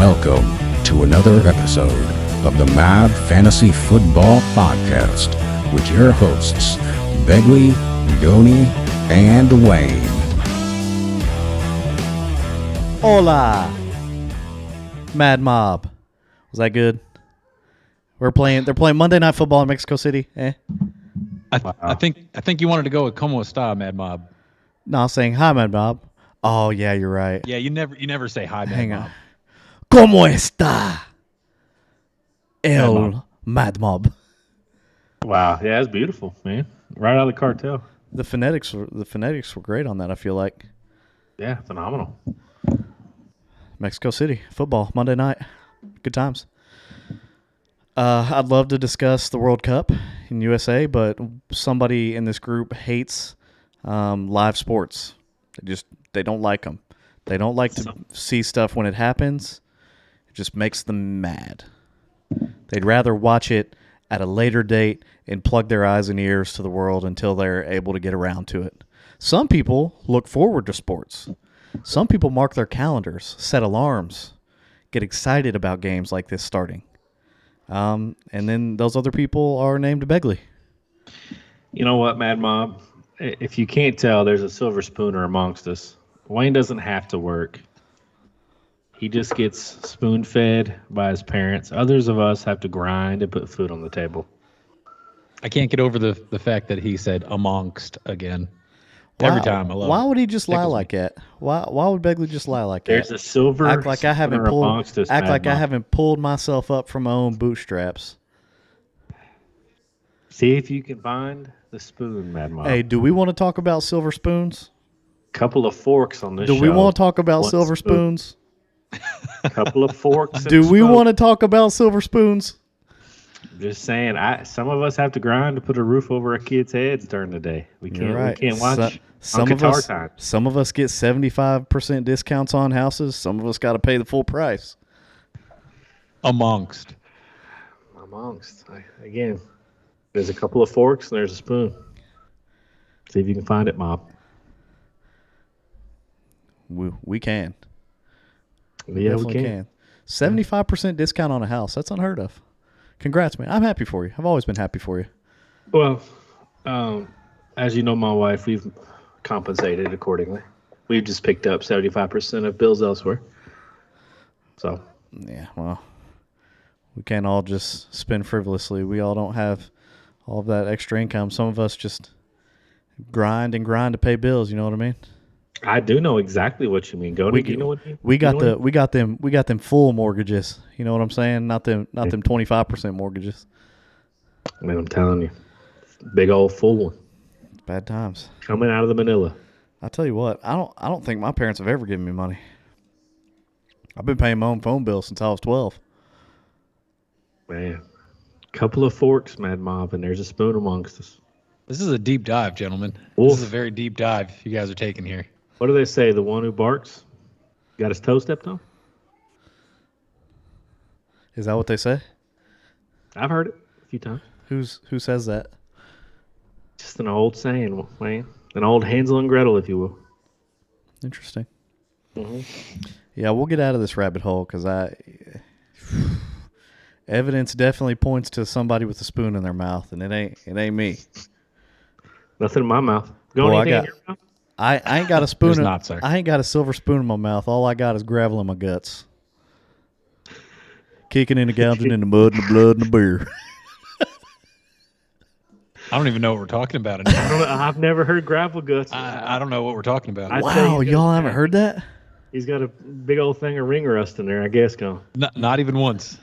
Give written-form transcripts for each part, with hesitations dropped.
Welcome to another episode of the Mad Fantasy Football Podcast with your hosts, Begley, Donnie, and Wayne. Hola, Mad Mob. Was that good? They're playing Monday Night Football in Mexico City. I think you wanted to go with Como Está, Mad Mob. No, I was saying hi, Mad Mob. Oh yeah, you're right. Yeah, you never say hi, Mad Hang Mob. on. ¿Cómo está el Mad Mob? Wow, yeah, that's beautiful, man. Right out of the cartel. The phonetics were great on that. I feel like Yeah, phenomenal. Mexico City football Monday night, good times. I'd love to discuss the World Cup in USA, but somebody in this group hates live sports. They don't like them. They don't like to see stuff when it happens. It just makes them mad. They'd rather watch it at a later date and plug their eyes and ears to the world until they're able to get around to it. Some people look forward to sports. Some people mark their calendars, set alarms, get excited about games like this starting. And then those other people are named Begley. You know what, Mad Mob? If you can't tell, there's a silver spooner amongst us. Wayne doesn't have to work. He just gets spoon-fed by his parents. Others of us have to grind and put food on the table. I can't get over the fact that he said amongst again. Every time I love Why it. would he just lie Tickles like that? Why would Begley just lie like There's that? a silver Act like I haven't spooner pulled. amongst us, Act Mad like I Mob. haven't pulled myself up from my own bootstraps. See if you can find the spoon, Mad Mob. Hey, do we want to talk about silver spoons? Couple of forks on this Do show. we want to talk about One silver spoon. spoons? Couple of forks. Do we want to talk about silver spoons? Just saying, some of us have to grind to put a roof over our kids' heads during the day. We You're right. can't watch Some on of Qatar us, time. some of us get 75% discounts on houses. Some of us got to pay the full price. Amongst. Again, there's a couple of forks and there's a spoon. See if you can find it, Mob. We can. Yeah, we Definitely can. 75% discount on a house. That's unheard of. Congrats, man. I'm happy for you. I've always been happy for you. Well, as you know, my wife, we've compensated accordingly. We've just picked up 75% of bills elsewhere. So, Yeah, well, we can't all just spend frivolously. We all don't have all of that extra income. Some of us just grind to pay bills. You know what I mean? I do know exactly what you mean. Do you know what we got them full mortgages. You know what I'm saying? Not them 25% mortgages. Man, I'm telling you, big old full one Bad times. coming out of the Manila. I tell you what, I don't think my parents have ever given me money. I've been paying my own phone bill since I was 12. Man, couple of forks, Mad Mob, and there's a spoon amongst us. This is a deep dive, gentlemen. Oof. This is a very deep dive you guys are taking here. What do they say? The one who barks got his toe stepped on? Is that what they say? I've heard it a few times. Who says that? Just an old saying, Wayne. An old Hansel and Gretel, if you will. Interesting. Mm-hmm. Yeah, we'll get out of this rabbit hole because evidence definitely points to somebody with a spoon in their mouth, and it ain't me. Nothing in my mouth. Go Well, anything in your mouth? I ain't got a spoon. There's not, sir. I ain't got a silver spoon in my mouth. All I got is gravel in my guts. Kicking and gouging in the mud and the blood and the beer. I don't even know what we're talking about anymore. I've never heard gravel guts. I don't know what we're talking about. I- tell Wow, you, y'all haven't heard that? He's got a big old thing of ring rust in there, I guess, going. Not even once.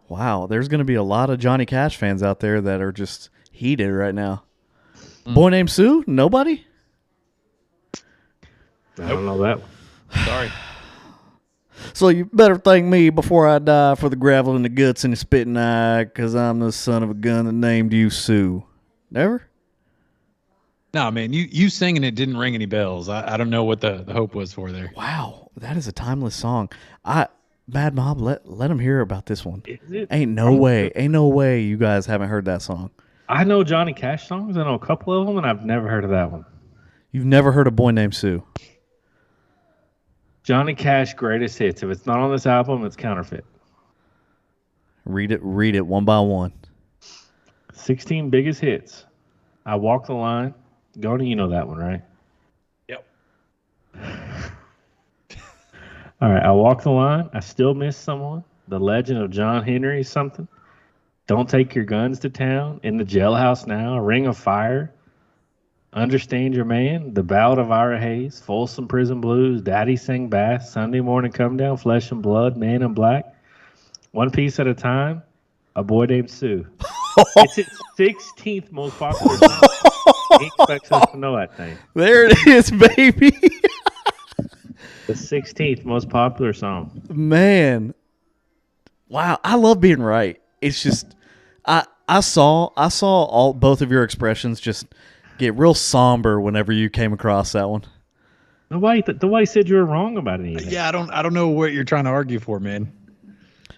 Wow, there's going to be a lot of Johnny Cash fans out there that are just heated right now. Boy named Sue? Nobody? I don't know that one. Sorry. So you better thank me before I die for the gravel in the guts and the spitting eye, because I'm the son of a gun that named you Sue. Never? No, man, you singing it didn't ring any bells. I don't know what the hope was for there. Wow, that is a timeless song. Mad Mob, let them hear about this one. Is it? Ain't no way you guys haven't heard that song. I know Johnny Cash songs. I know a couple of them, and I've never heard of that one. You've never heard a boy named Sue. Johnny Cash greatest hits. If it's not on this album, it's counterfeit. Read it one by one. 16 biggest hits. I Walk the Line. Goni, you know that one, right? Yep. All right, I Walk the Line. I Still Miss Someone. The Legend of John Henry something. Don't Take Your Guns to Town. In the Jailhouse Now. Ring of Fire. Understand Your Man. The Ballad of Ira Hayes. Folsom Prison Blues. Daddy Sing Bass. Sunday Morning Come Down. Flesh and Blood. Man in Black. One Piece at a Time. A Boy Named Sue. It's its 16th most popular song. He expects us to know that thing. There it is, baby. The 16th most popular song. Man. Wow, I love being right. It's just I saw all both of your expressions just get real somber whenever you came across that one. Nobody said you were wrong about anything. Yeah, I don't know what you're trying to argue for, man.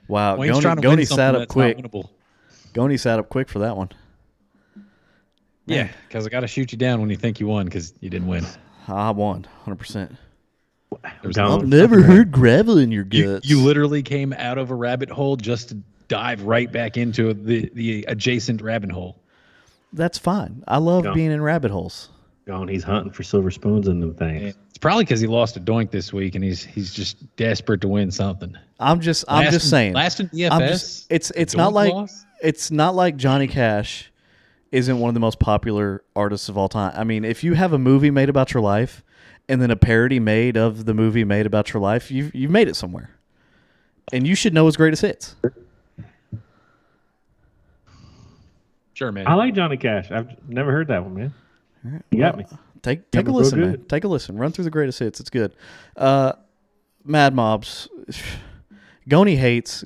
Wow, Wayne's trying to win Goni something sat up that's quick. not winnable. Goni sat up quick for that one. Yeah, because I got to shoot you down when you think you won because you didn't win. I won 100%. Don't. Never heard gravel in your guts. You literally came out of a rabbit hole just to dive right back into the adjacent rabbit hole. That's fine. I love Don't. being in rabbit holes. He's hunting for silver spoons in them things. It's probably because he lost a doink this week and he's just desperate to win something. I'm just saying. Last in DFS. It's not like Johnny Cash isn't one of the most popular artists of all time. I mean, if you have a movie made about your life and then a parody made of the movie made about your life, you've made it somewhere. And you should know his greatest hits. Sure, man. I like Johnny Cash. I've never heard that one, man. All right, You got me. Take Yeah, a but listen, real man. good. Take a listen. Run through the greatest hits. It's good. Mad Mobs. Goni hates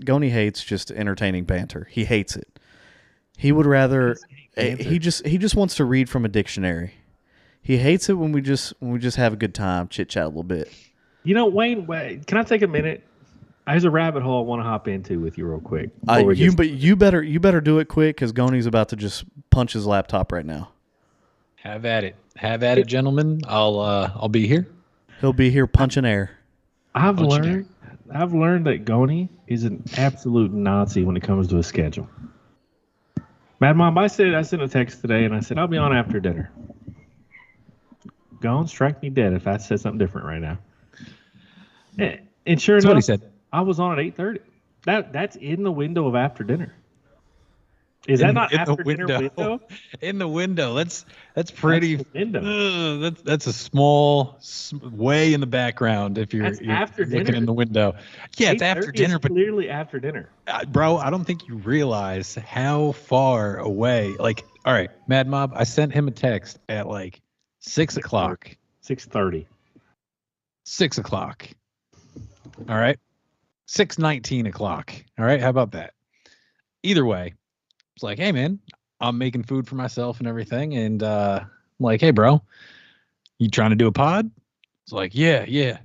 just entertaining banter. He hates it. He would rather he just wants to read from a dictionary. He hates it when we just have a good time, chit chat a little bit. You know, Wayne, can I take a minute? There's a rabbit hole I want to hop into with you real quick. You better do it quick because Goni's about to just punch his laptop right now. Have at it, gentlemen. I'll be here. He'll be here punching air. I've learned that Goni is an absolute Nazi when it comes to a schedule. Mad Mom, I sent a text today and I said, I'll be on after dinner. Go and strike me dead if I said something different right now. And sure That's enough, what he said. I was on at 8:30. That's in the window of after dinner. Is that not after dinner window? In the window. That's pretty. That's the window. That's a small way in the background if you're after looking dinner. in the window. Yeah, it's after 8:30 dinner, is but clearly after dinner. bro, I don't think you realize how far away. Like, all right, Mad Mob. I sent him a text at like 6 o'clock. 6:30. 6 o'clock. All right. 6:19 o'clock. All right. How about that? Either way, it's like, hey man, I'm making food for myself and everything. And I'm like, hey bro, you trying to do a pod? It's like, yeah.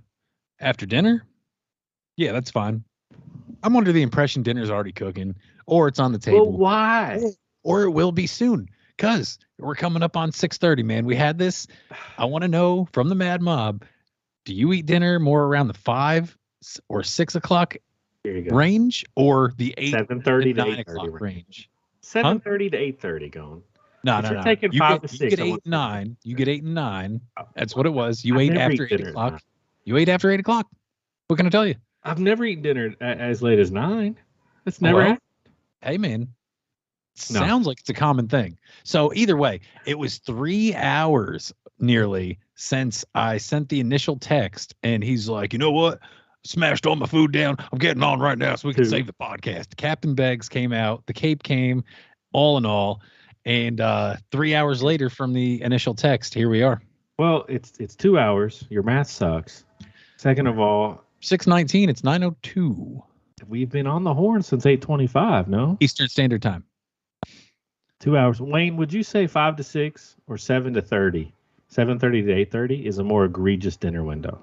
After dinner? Yeah, that's fine. I'm under the impression dinner's already cooking or it's on the table. Well, why? Or it will be soon. Because we're coming up on 6:30, man. We had this. I want to know from the Mad Mob, do you eat dinner more around the 5 or 6 o'clock Here you go. range or the 8 7:30 to 9 8:30 o'clock range? 7:30 to 8:30 going. No. If you're taking You 5 get, to you 6, get I 8 want and 9. You get 8 and 9. Oh, That's what it was. You I ate never after eat 8 dinner at o'clock. 9. You ate after 8 o'clock. What can I tell you? I've never eaten dinner as late as 9. That's never Well, happened. Hey, man. No. Sounds like it's a common thing. So either way, it was 3 hours nearly since I sent the initial text, and he's like, you know what? Smashed all my food down. I'm getting on right now so we can Dude. save the podcast. Captain Beggs came out. The Cape came, all in all. And 3 hours later from the initial text, here we are. Well, it's 2 hours. Your math sucks. Second of all, 6:19. It's 9:02 we've been on the horn since 8:25, no? Eastern Standard Time. 2 hours. Wayne, would you say 5 to 6 or 7 to 30? 7:30 to 8:30 is a more egregious dinner window.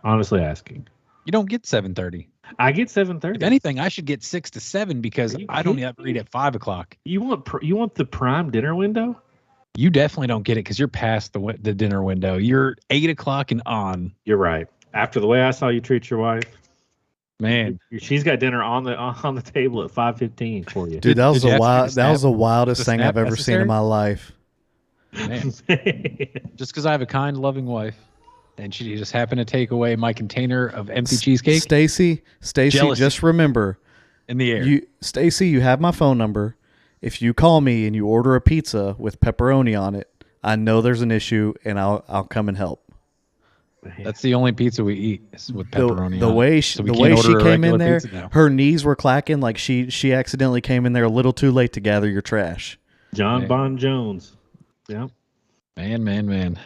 Honestly asking. You don't get 7:30. I get 7:30. If anything, I should get 6 to 7 because Are you I don't kidding ever eat at 5 o'clock. You want the prime dinner window? You definitely don't get it because you're past the dinner window. You're 8 o'clock and on. You're right. After the way I saw you treat your wife, Man, she's got dinner on the table at 5:15 for you. Dude, that was Did you ask her to that was snap? the wildest Was the thing I've snap ever seen in necessary? my life. man. Just because I have a kind, loving wife, and she just happened to take away my container of empty cheesecake Stacy, Jealousy. just remember, in the air. Stacy, you have my phone number. If you call me and you order a pizza with pepperoni on it, I know there's an issue, and I'll come and help. That's the only pizza we eat is with pepperoni. The on way it. she, So we the can't way she order a came in regular there, pizza now. her knees were clacking like she accidentally came in there a little too late to gather your trash. John Man. Bon Jones. Yeah. Man. Man.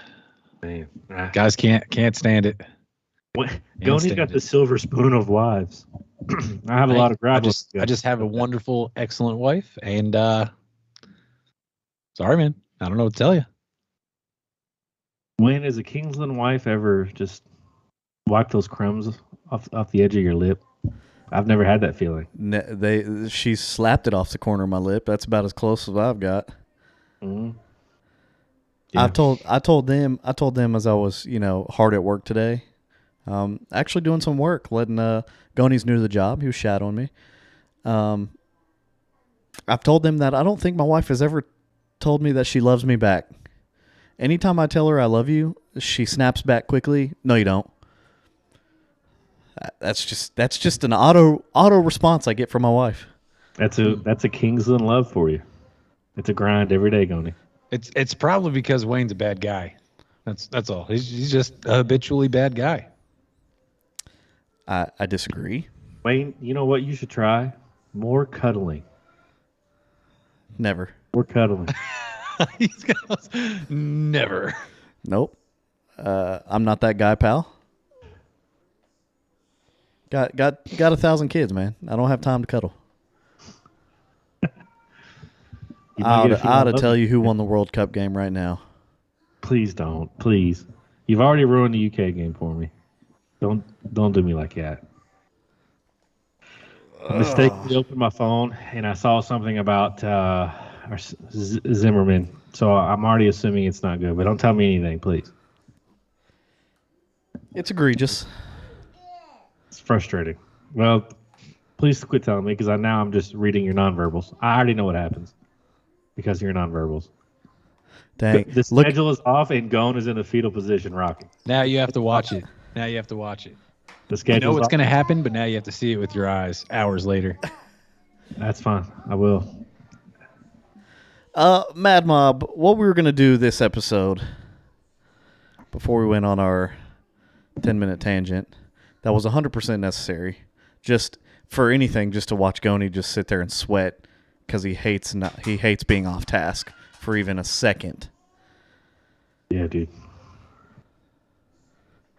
Guys can't stand it. Gony's stand got it. the silver spoon of wives. I have a lot of I gripes. just have a wonderful, excellent wife, and sorry, man, I don't know what to tell you. When has a Kingsland wife ever just wiped those crumbs off the edge of your lip? I've never had that feeling. She slapped it off the corner of my lip. That's about as close as I've got. Mm-hmm. I told them as I was, hard at work today. Actually doing some work, letting Gony's new to the job. He was shadowing me. I've told them that I don't think my wife has ever told me that she loves me back. Anytime I tell her I love you, she snaps back quickly. No, you don't. That's just an auto response I get from my wife. That's a Kingsland love for you. It's a grind every day, Gony. It's probably because Wayne's a bad guy. That's all. He's just a habitually bad guy. I disagree. Wayne, you know what you should try? More cuddling. Never. More cuddling. He's got never. Nope. I'm not that guy, pal. Got 1,000 kids, man. I don't have time to cuddle. I ought to tell you who won the World Cup game right now. Please don't. Please. You've already ruined the UK game for me. Don't do me like that. I mistakenly opened my phone and I saw something about Zimmerman. So I'm already assuming it's not good. But don't tell me anything, please. It's egregious. It's frustrating. Well, please quit telling me because now I'm just reading your nonverbals. I already know what happens because of your nonverbals. Dang. The schedule is off and Gone is in a fetal position rocking. Now you have to watch it. The The You schedule. know what's going to happen, but now you have to see it with your eyes hours later. That's fine. I will. Mad Mob, what we were going to do this episode before we went on our 10-minute tangent that was 100% necessary, just for anything, just to watch Gony just sit there and sweat because he hates being off task for even a second. Yeah, dude.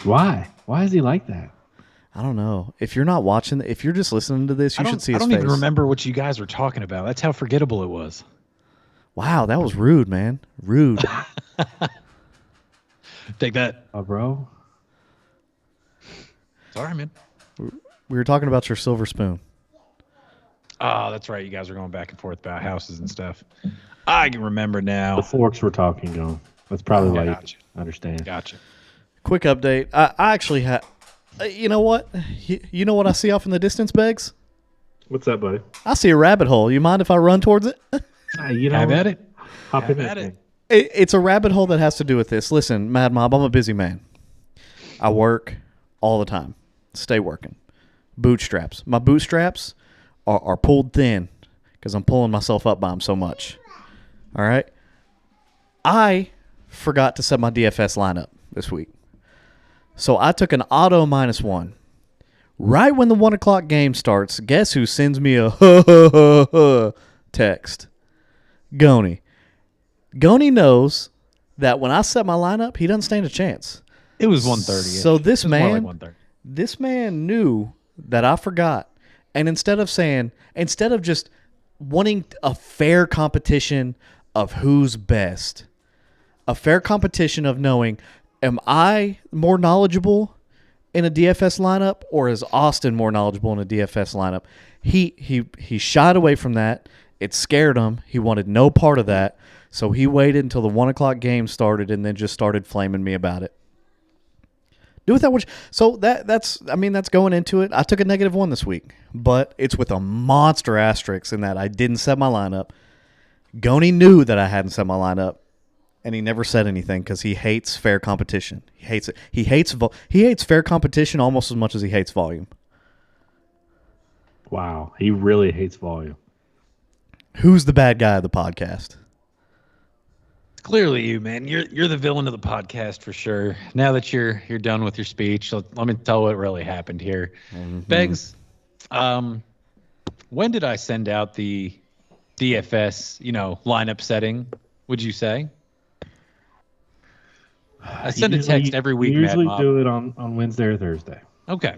Why? Why is he like that? I don't know. If you're not watching, if you're just listening to this, you should see his face. I don't even remember what you guys were talking about. That's how forgettable it was. Wow, that was rude, man. Rude. Take that. Oh, bro. Sorry, man. We were talking about your silver spoon. Oh, that's right. You guys are going back and forth about houses and stuff. I can remember now. The forks were talking, Gone. That's probably why Gotcha. you understand. Gotcha. Quick update. I actually have. You know what? You know what I see off in the distance, Beggs? What's that, buddy? I see a rabbit hole. You mind if I run towards it? You know, Have at it. hop in Have that at thing. It's a rabbit hole that has to do with this. Listen, Mad Mob, I'm a busy man. I work all the time. Stay working. Bootstraps. My bootstraps are pulled thin because I'm pulling myself up by them so much. All right? I forgot to set my DFS lineup this week. So I took an auto -1. Right when the 1 o'clock game starts, guess who sends me a text? Gony. Gony knows that when I set my lineup, he doesn't stand a chance. It was 1:30. So this man, More like 1:30. this man knew that I forgot. And instead of just wanting a fair competition of who's best, a fair competition of knowing, am I more knowledgeable in a DFS lineup or is Austin more knowledgeable in a DFS lineup? He shied away from that. It scared him. He wanted no part of that. So he waited until the 1 o'clock game started and then just started flaming me about it. Do with that what so that's going into it. I took a -1 this week, but it's with a monster asterisk in that I didn't set my lineup. Goni knew that I hadn't set my lineup, and he never said anything because he hates fair competition. He hates it. He hates fair competition almost as much as he hates volume. Wow, he really hates volume. Who's the bad guy of the podcast? Clearly you, man. You're the villain of the podcast for sure. Now that you're done with your speech, let me tell what really happened here. Beggs, when did I send out the DFS, lineup setting, would you say? I send a text every week, You usually Mad Mob. do it on Wednesday or Thursday. Okay.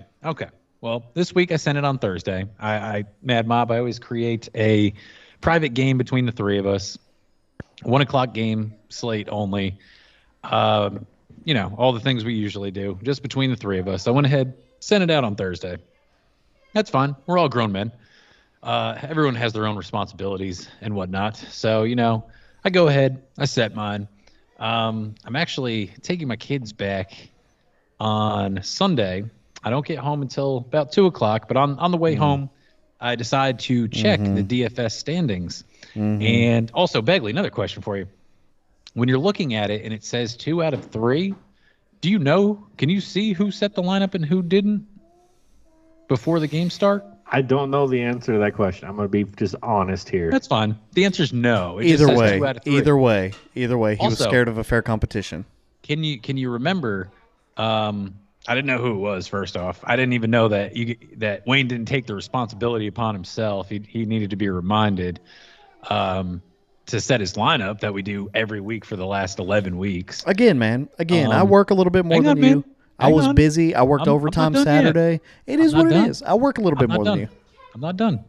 Well, this week I sent it on Thursday. I Mad Mob, I always create a private game between the three of us. 1 o'clock game, slate only. All the things we usually do, just between the three of us. I went ahead, sent it out on Thursday. That's fine. We're all grown men. Everyone has their own responsibilities and whatnot. So, I go ahead, I set mine. I'm actually taking my kids back on Sunday. I don't get home until about 2 o'clock, but on the way home, I decide to check the DFS standings. And also, Begley, another question for you. When you're looking at it and it says 2 out of 3, can you see who set the lineup and who didn't before the game start? I don't know the answer to that question. I'm going to be just honest here. That's fine. The answer is no. Either way, he was scared of a fair competition. Can you remember? I didn't know who it was. First off, I didn't even know that Wayne didn't take the responsibility upon himself. He needed to be reminded to set his lineup that we do every week for the last 11 weeks. Again, I work a little bit more than you. I was busy. I worked overtime Saturday. It is what it is. I work a little bit more than you. I'm not done.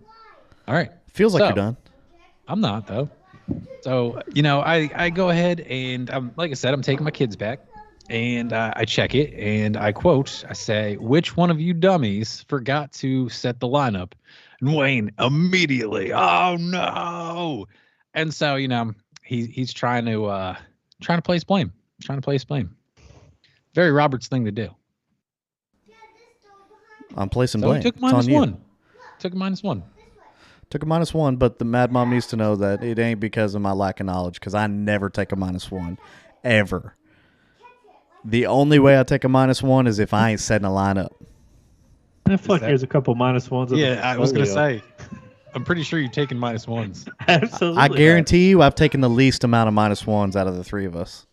All right. Feels like you're done. I'm not, though. So, I go ahead and, like I said, I'm taking my kids back. And I check it, and I say, which one of you dummies forgot to set the lineup? And Wayne immediately, oh, no. And so, he's trying to place blame. Very Roberts thing to do. I'm placing So blame. he took -1. Took a -1. Took a -1, but the Mad Mom needs to know that it ain't because of my lack of knowledge, because I never take a -1, ever. The only way I take a -1 is if I ain't setting a lineup. I feel like there's a couple -1s. Yeah, I was going to say, I'm pretty sure you've taken -1s. Absolutely. I guarantee you I've taken the least amount of -1s out of the three of us.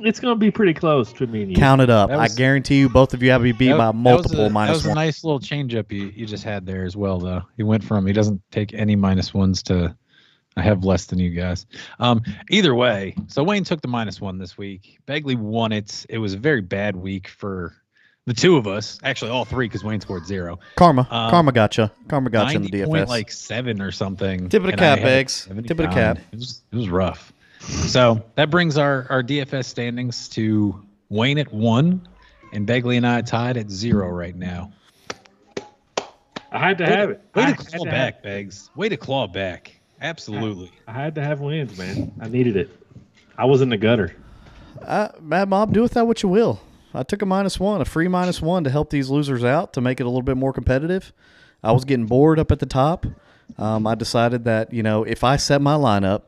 It's going to be pretty close to me and you. Count it up. I guarantee you both of you have me beat by multiple That was a -1. nice little change up you just had there as well, though. He doesn't take any -1s to I have less than you guys. Either way, so Wayne took the -1 this week. Begley won it. It was a very bad week for the two of us. Actually, all three, because Wayne scored 0. Karma gotcha. Karma gotcha in the 90 DFS. point, like 7 or something. Tip of the and cap, I had Beggs. 70 Tip of the pound. cap. It was rough. So that brings our DFS standings to Wayne at 1, and Begley and I tied at 0 right now. I had to have it. Way to claw back, Beggs. Way to claw back. Absolutely. I had to have wins, man. I needed it. I was in the gutter. Mad Mob, do with that what you will. I took a -1, a free -1 to help these losers out, to make it a little bit more competitive. I was getting bored up at the top. I decided that, if I set my lineup,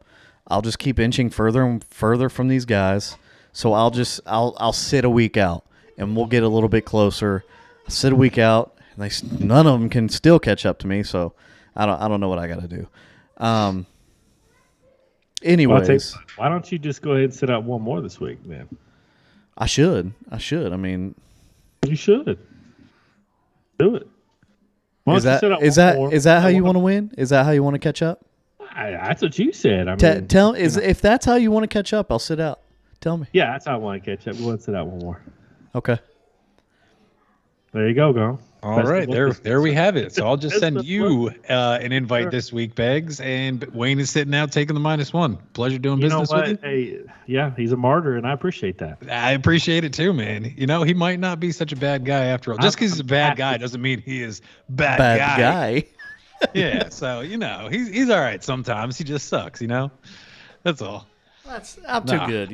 I'll just keep inching further and further from these guys. So I'll sit a week out, and we'll get a little bit closer. I'll sit a week out, and none of them can still catch up to me. So I don't know what I got to do. Anyways, why don't you just go ahead and set out one more this week, man? I should. I mean, you should do it. Is that how you want to win? Is that how you want to catch up? That's what you said. If that's how you want to catch up, I'll sit out. Tell me. Yeah, that's how I want to catch up. We'll sit out one more. Okay. There you go. All right, there we have it. So I'll just send you an invite this week, Beggs, and Wayne is sitting out taking the -1. Pleasure doing business with you. Hey, yeah, he's a martyr, and I appreciate that. I appreciate it too, man. He might not be such a bad guy after all. Just because he's a bad guy doesn't mean he is bad guy. Yeah, so he's all right sometimes. He just sucks, That's all. I'm too good,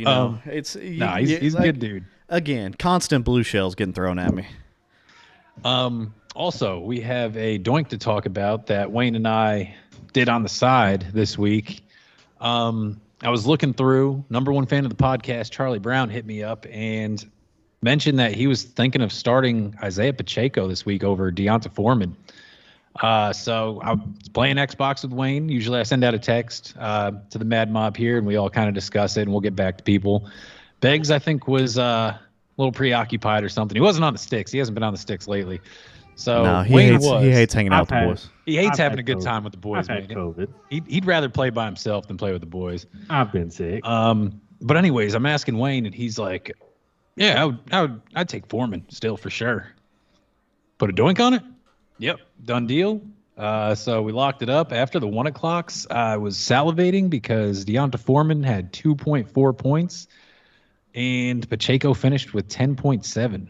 It's he's a good dude. Again, constant blue shells getting thrown at me. Also, we have a doink to talk about that Wayne and I did on the side this week. I was looking through, number one fan of the podcast, Charlie Brown, hit me up and mentioned that he was thinking of starting Isaiah Pacheco this week over Deonta Foreman. So I was playing Xbox with Wayne. Usually I send out a text to the Mad Mob here, and we all kind of discuss it, and we'll get back to people. Beggs, I think, was a little preoccupied or something. He wasn't on the sticks. He hasn't been on the sticks lately. So No, he Wayne hates hanging out with the boys. He hates I've having had a good COVID. time with the boys, I've had man. COVID. He'd rather play by himself than play with the boys. I've been sick. But anyways, I'm asking Wayne, and he's like, "Yeah, I'd take Foreman still for sure. Put a doink on it. Yep, done deal." So we locked it up. After the 1 o'clocks, I was salivating because Deonta Foreman had 2.4 points, and Pacheco finished with 10.7.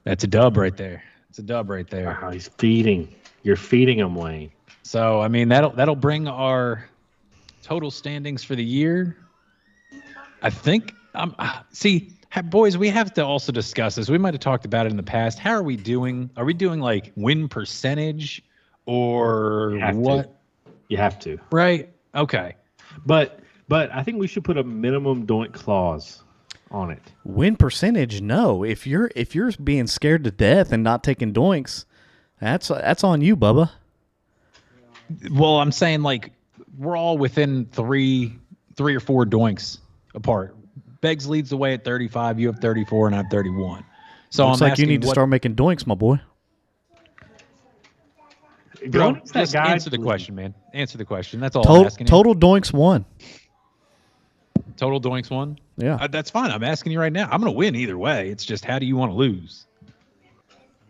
That's a dub right there. It's a dub right there. Wow, he's feeding. You're feeding him, Wayne. So I mean that'll bring our total standings for the year. I think boys, we have to also discuss this. We might have talked about it in the past. How are we doing? Are we doing like win percentage or what? You have to. Right. Okay. But I think we should put a minimum doink clause on it. Win percentage? No. If you're being scared to death and not taking doinks, that's on you, Bubba. Well, I'm saying like we're all within three or four doinks apart. Beggs leads the way at 35. You have 34, and I have 31. So Looks I'm like you need to start making doinks, my boy. Bro, What's that just guy answer the doing? question, man. Answer the question. That's all I'm asking you. Total doinks 1. Total doinks 1? Yeah. That's fine. I'm asking you right now. I'm going to win either way. It's just how do you want to lose?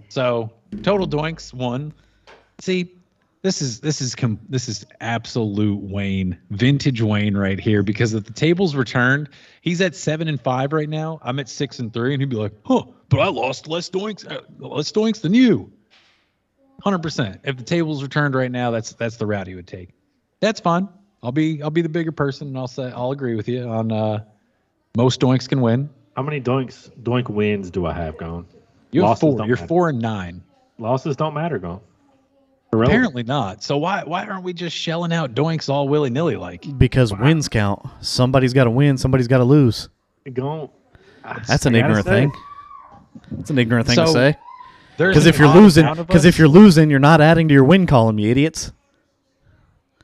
So total doinks 1. See, this is absolute Wayne, vintage Wayne right here. Because if the tables were turned, he's at 7-5 right now. I'm at 6-3, and he'd be like, "Huh, but I lost less doinks than you." 100%. If the tables were turned right now, that's the route he would take. That's fine. I'll be the bigger person, and I'll agree with you on most doinks can win. How many doink wins do I have going? You have Losses 4. don't You're matter. 4-9. Losses don't matter, going. Apparently not. So why aren't we just shelling out doinks all willy nilly like? Because wins count. Somebody's got to win. Somebody's got to lose. That's an ignorant thing. It's an ignorant thing to So, say. There's Because an if you're odd losing, amount of us. you're not adding to your win column, you idiots.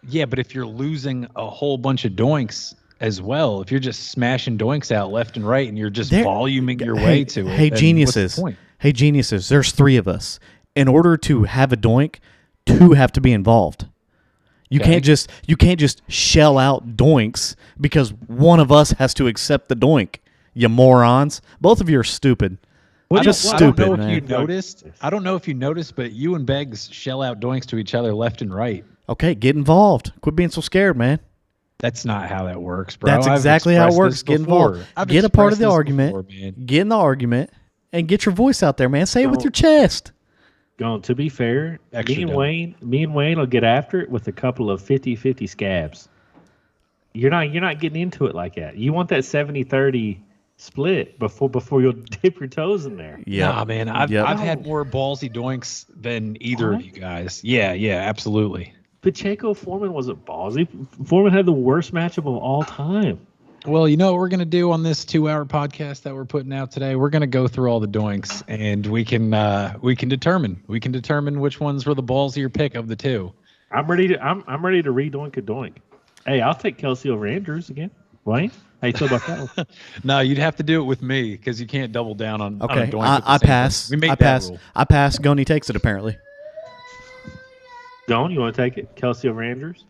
Yeah, but if you're losing a whole bunch of doinks as well, if you're just smashing doinks out left and right and you're just voluming your way to it, Hey, then geniuses. what's the point? Hey, geniuses. There's 3 of us. In order to have a doink, 2 have to be involved. You Okay. can't just shell out doinks because one of us has to accept the doink. You morons. Both of you are stupid. Just stupid, I don't know man. if you noticed. I don't know if you noticed, but you and Beggs shell out doinks to each other left and right. Okay, get involved. Quit being so scared, man. That's not how that works, bro. That's I've exactly how it expressed works. this Get before. involved. I've Get a part of expressed the this argument. before, man. Get in the argument and get your voice out there, man. Say it with your chest. Going to be fair, Extra me and dumb. Wayne will get after it with a couple of 50-50 scabs. You're not getting into it like that. You want that 70-30 split before you'll dip your toes in there. Yeah, Nah, man. I've had more ballsy doinks than either of you guys. Yeah, absolutely. Pacheco Foreman wasn't ballsy. Foreman had the worst matchup of all time. Well, you know what we're going to do on this 2-hour podcast that we're putting out today? We're going to go through all the doinks, and we can determine which ones were the ballsier pick of the 2. I'm ready to re-doink a doink. Hey, I'll take Kelsey over Andrews again. Wayne, how you feel about that one? No, you'd have to do it with me because you can't double down on a Okay, doink. with the I same pass. one. We made I that pass. rule. I pass. Goni takes it, apparently. Gone, you want to take it? Kelsey over Andrews?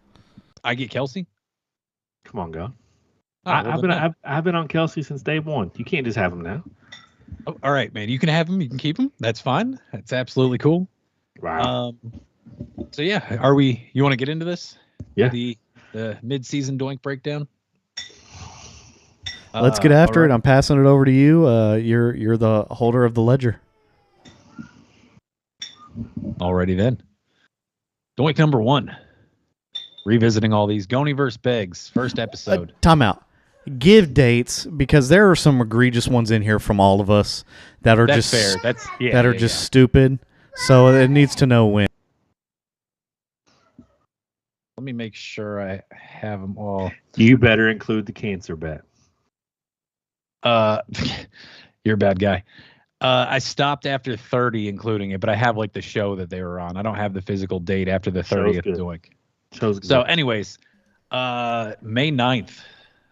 I get Kelsey. Come on, Gone. Oh, well, I've been on Kelsey since day one. You can't just have him now. Oh, all right, man. You can have him. You can keep him. That's fine. That's absolutely cool. Wow. So yeah, you want to get into this? Yeah. The mid-season doink breakdown. Let's get after all it. right. I'm passing it over to you. You're the holder of the ledger. Alrighty then. Doink number 1. Revisiting all these. Goni versus Beggs. First episode. Time out. give dates because there are some egregious ones in here from all of us that are That's just fair. That's stupid. So it needs to know when. Let me make sure I have them all. You better include the cancer bet. You're a bad guy. I stopped after 30, including it, but I have like the show that they were on. I don't have the physical date after the 30th Doink. Show's good. So, anyways, May 9th.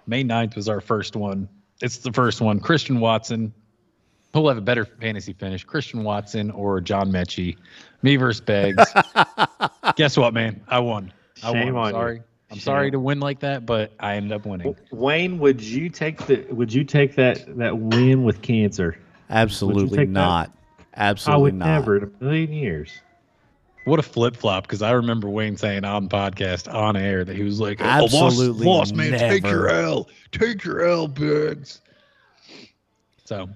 May 9th was our first one. It's the first one. Christian Watson. Who'll have a better fantasy finish, Christian Watson or John Mechie? Me versus Beggs. Guess what, man? I won. Shame on sorry. you. I'm sorry to win like that, but I ended up winning. Wayne, would you take that win with cancer? Absolutely not. Absolutely I would not. never in a million years. What a flip flop! Because I remember Wayne saying on podcast, on air, that he was like, Absolutely lost, man. never. Take your L, Beggs. So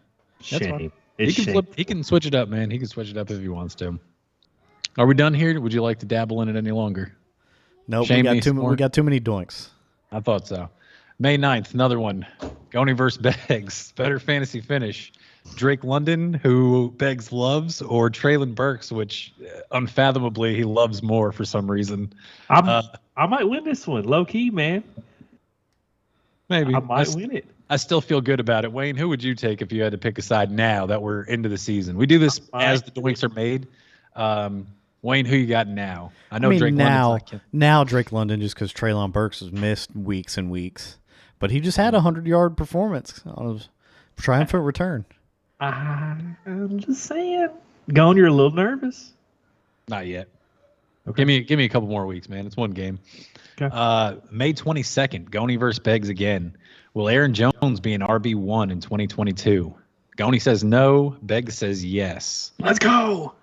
that's fine. He can switch it up, man. He can switch it up if he wants to. Are we done here? Would you like to dabble in it any longer? Nope, we got too many doinks. I thought so. May 9th, another one. Goni versus Beggs. Better fantasy finish. Drake London, who Beggs loves, or Traylon Burks, which unfathomably he loves more for some reason. I might win this one. Low key, man. Maybe. I might win it. I still feel good about it. Wayne, who would you take if you had to pick a side now that we're into the season? We do this as the doinks are made. Wayne, who you got now? I know Drake London's now Drake London just because Traylon Burks has missed weeks and weeks, but he just had a 100-yard performance on his triumphant return. I'm just saying. Gone, you're a little nervous. Not yet. Okay. Give me a couple more weeks, man. It's one game. Okay. May 22nd, Goni versus Beggs again. Will Aaron Jones be an RB1 in 2022? Goni says no. Beggs says yes. Let's go.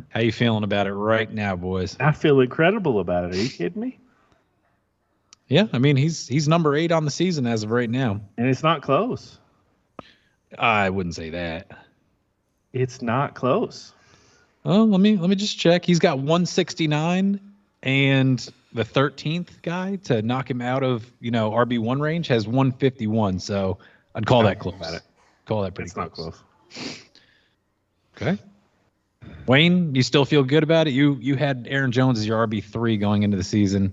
How you feeling about it right now, boys? I feel incredible about it. Are you kidding me? Yeah, I mean he's number 8 on the season as of right now. And it's not close. I wouldn't say that. It's not close. Oh, let me just check. He's got 169, and the 13th guy to knock him out of RB1 range has 151. So I'd call that close. Call that pretty It's close. not close. Okay. Wayne, you still feel good about it? You had Aaron Jones as your RB3 going into the season.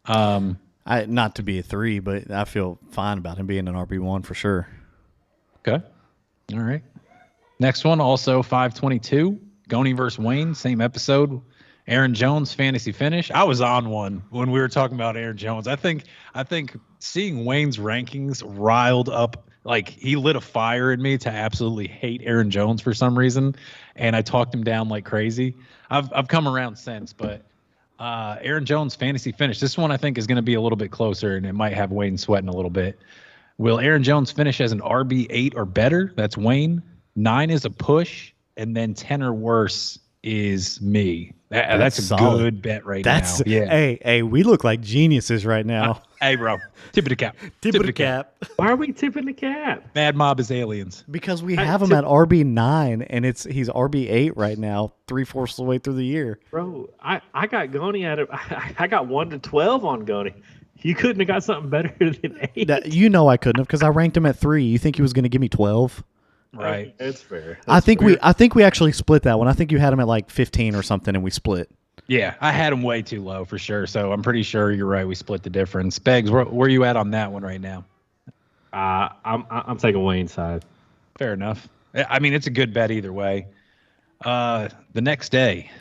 Not to be a 3, but I feel fine about him being an RB1 for sure. Okay. All right. Next one, also 522. Goni versus Wayne, same episode. Aaron Jones fantasy finish. I was on one when we were talking about Aaron Jones. I think seeing Wayne's rankings riled up, like he lit a fire in me to absolutely hate Aaron Jones for some reason, and I talked him down like crazy. I've come around since, but Aaron Jones fantasy finish. This one I think is going to be a little bit closer, and it might have Wayne sweating a little bit. Will Aaron Jones finish as an RB8 or better? That's Wayne. 9 is a push, and then 10 or worse is me. That's a solid. good bet now. Yeah. Hey, we look like geniuses right now. Hey, bro. Tip of the cap. Tip of the cap. Why are we tipping the cap? Mad Mob is aliens. Because we have him at RB9, and he's RB8 right now, 3/4 of the way through the year. Bro, I got Goni I got 1 to 12 on Goni. You couldn't have got something better than 8. I couldn't have because I ranked him at 3. You think he was going to give me 12? Right. That's fair. I think we actually split that one. I think you had him at like 15 or something, and we split. Yeah, I had him way too low for sure. So I'm pretty sure you're right. We split the difference. Beggs, where are you at on that one right now? I'm taking Wayne's side. Fair enough. I mean, it's a good bet either way. The next day,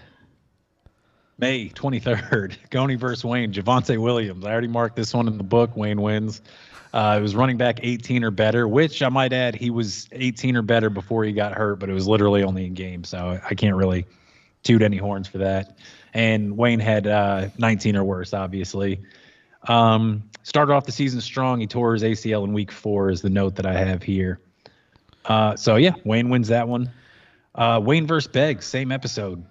May 23rd, Goni versus Wayne, Javonte Williams. I already marked this one in the book. Wayne wins. It was running back 18 or better, which I might add he was 18 or better before he got hurt, but it was literally only a game, so I can't really toot any horns for that. And Wayne had 19 or worse, obviously. Started off the season strong. He tore his ACL in week 4 is the note that I have here. So, yeah, Wayne wins that one. Wayne versus Beggs, same episode.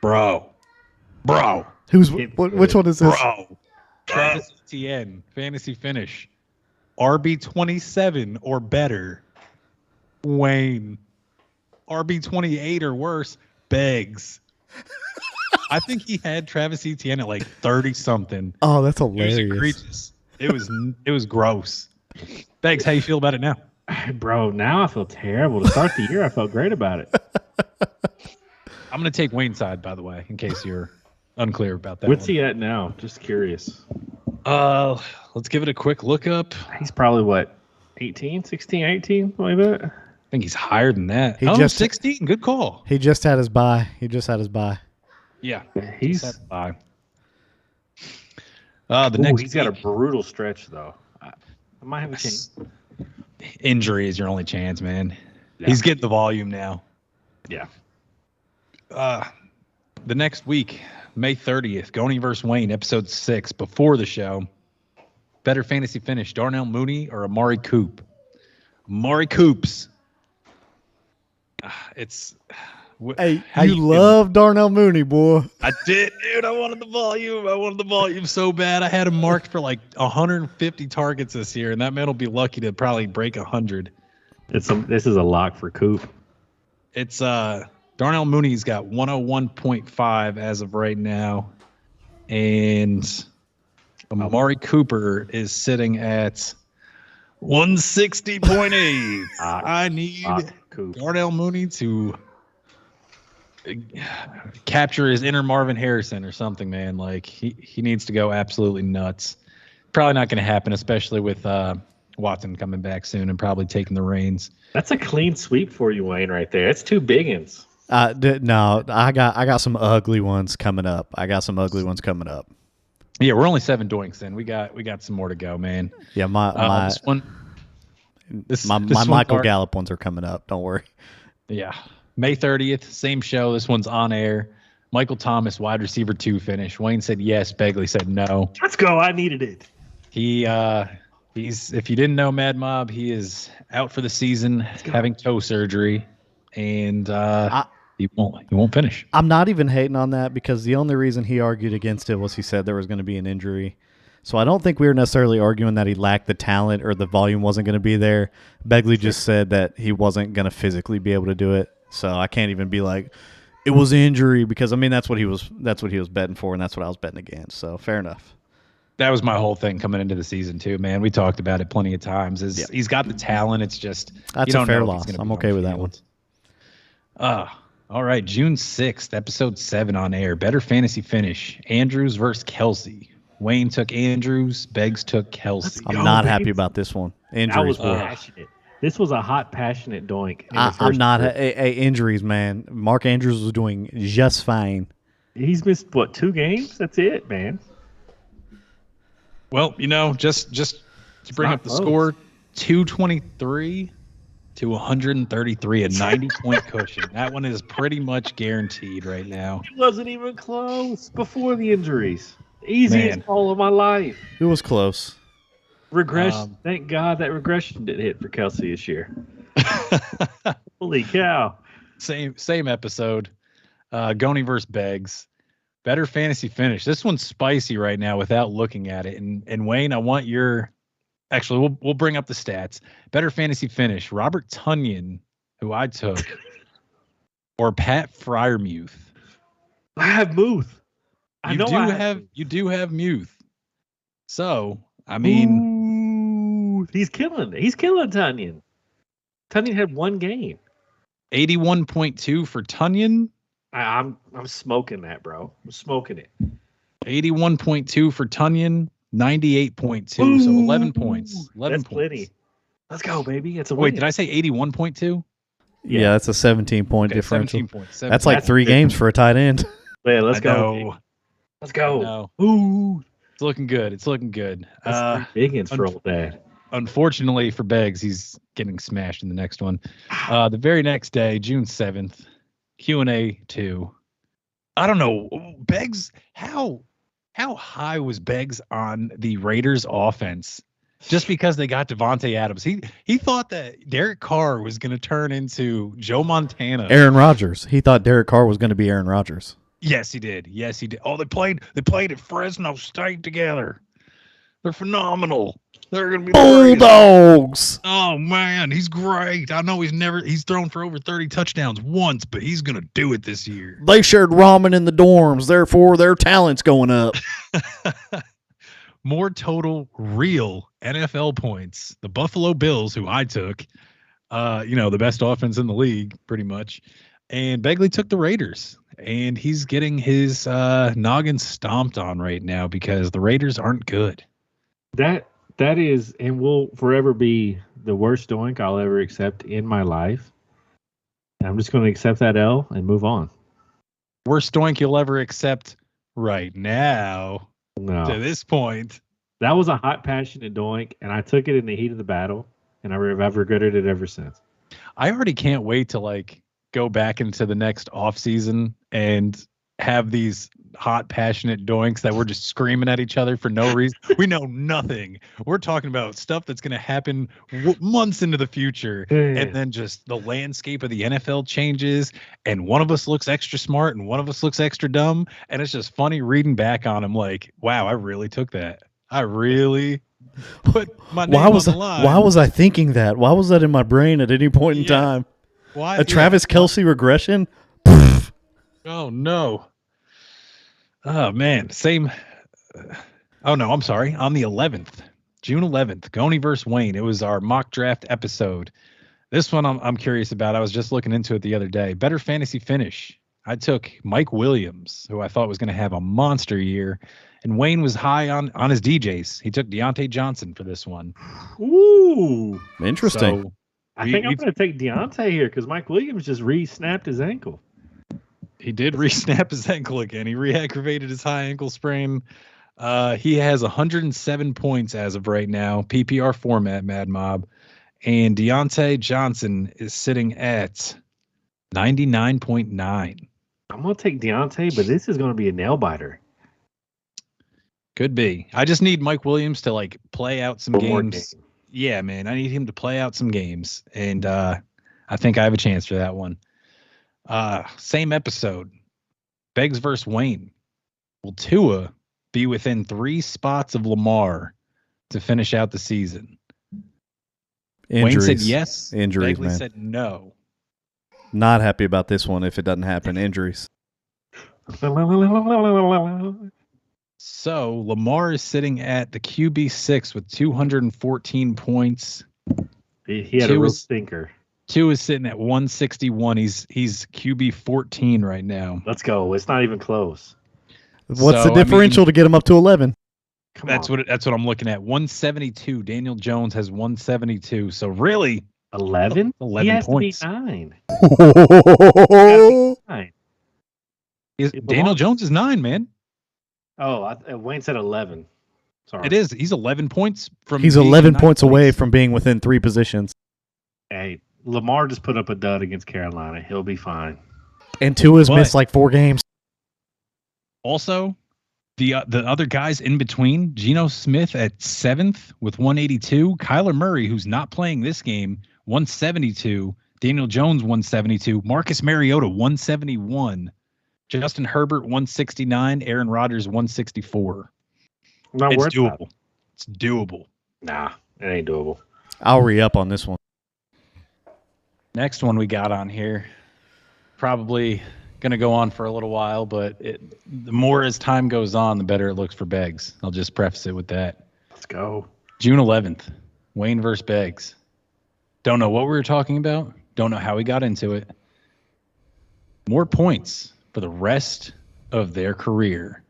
Bro. Which one is this? Bro. Travis Etienne, fantasy finish. RB27 or better. Wayne. RB28 or worse. Beggs. I think he had Travis Etienne at like 30-something. Oh, that's It was hilarious. egregious. It was gross. Thanks. How you feel about it now? Bro, now I feel terrible. To start the year, I felt great about it. I'm going to take Wayne's side, by the way, in case you're unclear about that. What's one. he at now? Just curious. Let's give it a quick look up. He's probably what, 18, 16, 18, like that? I think he's higher than that. He Oh, just- 16. Good call. He just had his bye. Yeah. He's The next he's got a week, brutal stretch though. I might have a chance. injury is your only chance, man. Yeah. He's getting the volume now. Yeah. The next week, May 30th, Goni versus Wayne, episode 6, before the show. Better fantasy finish, Darnell Mooney or Amari Coop? Amari Coops. It's... Hey, how you feeling? love Darnell Mooney, boy. I did, dude. I wanted the volume so bad. I had him marked for like 150 targets this year, and that man will be lucky to probably break 100. This is a lock for Coop. It's Darnell Mooney's got 101.5 as of right now, and Amari Cooper is sitting at 160.8. I need Coop. Darnell Mooney to capture his inner Marvin Harrison or something, man. Like he needs to go absolutely nuts. Probably not going to happen, especially with Watson coming back soon and probably taking the reins. That's a clean sweep for you, Wayne, right there. It's two big uns. No, I got some ugly ones coming up. Yeah, we're only 7 doinks in. We got some more to go, man. Yeah, my this Michael Gallup ones are coming up. Don't worry. Yeah. May 30th, same show. This one's on air. Michael Thomas, wide receiver 2 finish. Wayne said yes. Begley said no. Let's go. I needed it. He's if you didn't know Mad Mob, he is out for the season, having toe surgery, and he won't finish. I'm not even hating on that because the only reason he argued against it was he said there was going to be an injury. So I don't think we were necessarily arguing that he lacked the talent or the volume wasn't going to be there. Begley just said that he wasn't going to physically be able to do it. So I can't even be like, it was injury because I mean that's what he was betting for and that's what I was betting against. So fair enough. That was my whole thing coming into the season too, man. We talked about it plenty of times. He's got the talent. It's just that's a fair loss. I'm okay with that one. All right, June 6th, episode 7 on air. Better fantasy finish. Andrews versus Kelsey. Wayne took Andrews. Beggs took Kelsey. I'm not happy about this one. Injuries. I was passionate. This was a hot, passionate doink. I'm not. Injuries, man. Mark Andrews was doing just fine. He's missed, 2 games? That's it, man. Well, just to bring up the score, 223 to 133, a 90-point cushion. That one is pretty much guaranteed right now. It wasn't even close before the injuries. Easiest call of my life. It was close. Regression. Thank God that regression didn't hit for Kelsey this year. Holy cow. Same episode. Goni versus Beggs. Better fantasy finish. This one's spicy right now without looking at it. And Wayne, I want your actually we'll bring up the stats. Better fantasy finish. Robert Tunyon, who I took, or Pat Fryermuth. I have Muth. You do have Muth. So I mean, he's killing Tunyon. Tunyon had 1 game. 81.2 for Tunyon. I'm smoking that, bro. I'm smoking it. 81.2 for Tunyon. 98.2. So 11 points. 11 That's points. Plenty. Let's go, baby. It's a Wait, win. did I say 81.2? Yeah, that's a 17-point differential. 17 points. That's like 3 games for a tight end. Yeah, let's go. Go. Let's go. Ooh, it's looking good. That's 3 big ones for old dad. Unfortunately for Beggs, he's getting smashed in the next one. The very next day, June 7th, Q&A 2. I don't know, Beggs, how high was Beggs on the Raiders offense? Just because they got Devontae Adams. He thought that Derek Carr was going to turn into Joe Montana. Aaron Rodgers. He thought Derek Carr was going to be Aaron Rodgers. Yes, he did. Oh, they played at Fresno State together. They're phenomenal. They're going to be Bulldogs. Oh man, he's great. I know he's thrown for over 30 touchdowns once, but he's going to do it this year. They shared ramen in the dorms, therefore their talent's going up. more total real NFL points. The Buffalo Bills, who I took, the best offense in the league, pretty much. And Begley took the Raiders. And he's getting his noggin stomped on right now because the Raiders aren't good. That is, and will forever be the worst doink I'll ever accept in my life. I'm just going to accept that L and move on. Worst doink you'll ever accept right now. No. To this point. That was a hot, passionate doink, and I took it in the heat of the battle, and I've regretted it ever since. I already can't wait to go back into the next off season and have these hot, passionate doinks that we're just screaming at each other for no reason. We know nothing. We're talking about stuff that's going to happen months into the future. And then just the landscape of the NFL changes and one of us looks extra smart and one of us looks extra dumb. And it's just funny reading back on them like, wow, I really took that. I really put my name on the line. Why was I thinking that? Why was that in my brain at any point in time? Why? A Travis Kelce regression? Oh, no. Oh, man. Same. Oh, no, I'm sorry. On the 11th, June 11th, Goni versus Wayne. It was our mock draft episode. This one I'm curious about. I was just looking into it the other day. Better fantasy finish. I took Mike Williams, who I thought was going to have a monster year. And Wayne was high on his DJs. He took Deontay Johnson for this one. Ooh. Interesting. So I think I'm going to take Deontay here because Mike Williams just re-snapped his ankle. He did re-snap his ankle again. He re-aggravated his high ankle sprain. He has 107 points as of right now, PPR format, Mad Mob. And Deontay Johnson is sitting at 99.9. I'm going to take Deontay, but this is going to be a nail-biter. Could be. I just need Mike Williams to play out some games. Yeah, man. I need him to play out some games. And I think I have a chance for that one. Same episode. Beggs versus Wayne. Will Tua be within 3 spots of Lamar to finish out the season? Injuries. Wayne said yes. Injuries, Begley man. said no. Not happy about this one if it doesn't happen. Injuries. So Lamar is sitting at the QB6 with 214 points. He had a real stinker. 2 is sitting at 161. He's QB 14 right now. Let's go. It's not even close. What's the differential to get him up to 11? That's what I'm looking at. 172. Daniel Jones has 172. So really 11? 11 he has points. To be 9. Daniel Jones is 9, man. Oh, Wayne said 11. Sorry. It is. He's 11 points from. He's 11 points away from being within 3 positions. Hey, Lamar just put up a dud against Carolina. He'll be fine. And Tua's missed 4 games. Also, the other guys in between, Geno Smith at 7th with 182. Kyler Murray, who's not playing this game, 172. Daniel Jones, 172. Marcus Mariota, 171. Justin Herbert, 169. Aaron Rodgers, 164. It's doable. It's doable. Nah, it ain't doable. I'll re-up on this one. Next one we got on here, probably going to go on for a little while, but the more as time goes on, the better it looks for Beggs. I'll just preface it with that. Let's go. June 11th, Wayne versus Beggs. Don't know what we were talking about. Don't know how we got into it. More points for the rest of their career.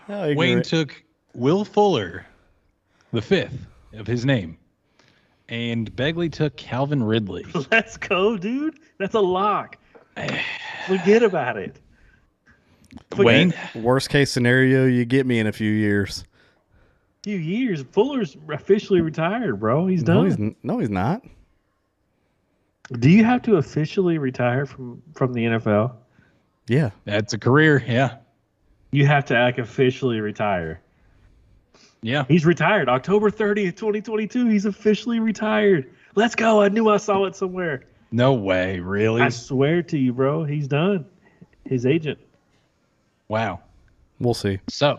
Wayne took Will Fuller, the 5th of his name. And Begley took Calvin Ridley. Let's go, dude. That's a lock. Forget about it. Wayne? Worst case scenario, you get me in a few years. Few years. Fuller's officially retired, bro. He's done. No, he's not. Do you have to officially retire from the NFL? Yeah. That's a career, yeah. You have to officially retire. Yeah. He's retired. October 30th, 2022. He's officially retired. Let's go. I knew I saw it somewhere. No way. Really? I swear to you, bro. He's done. His agent. Wow. We'll see. So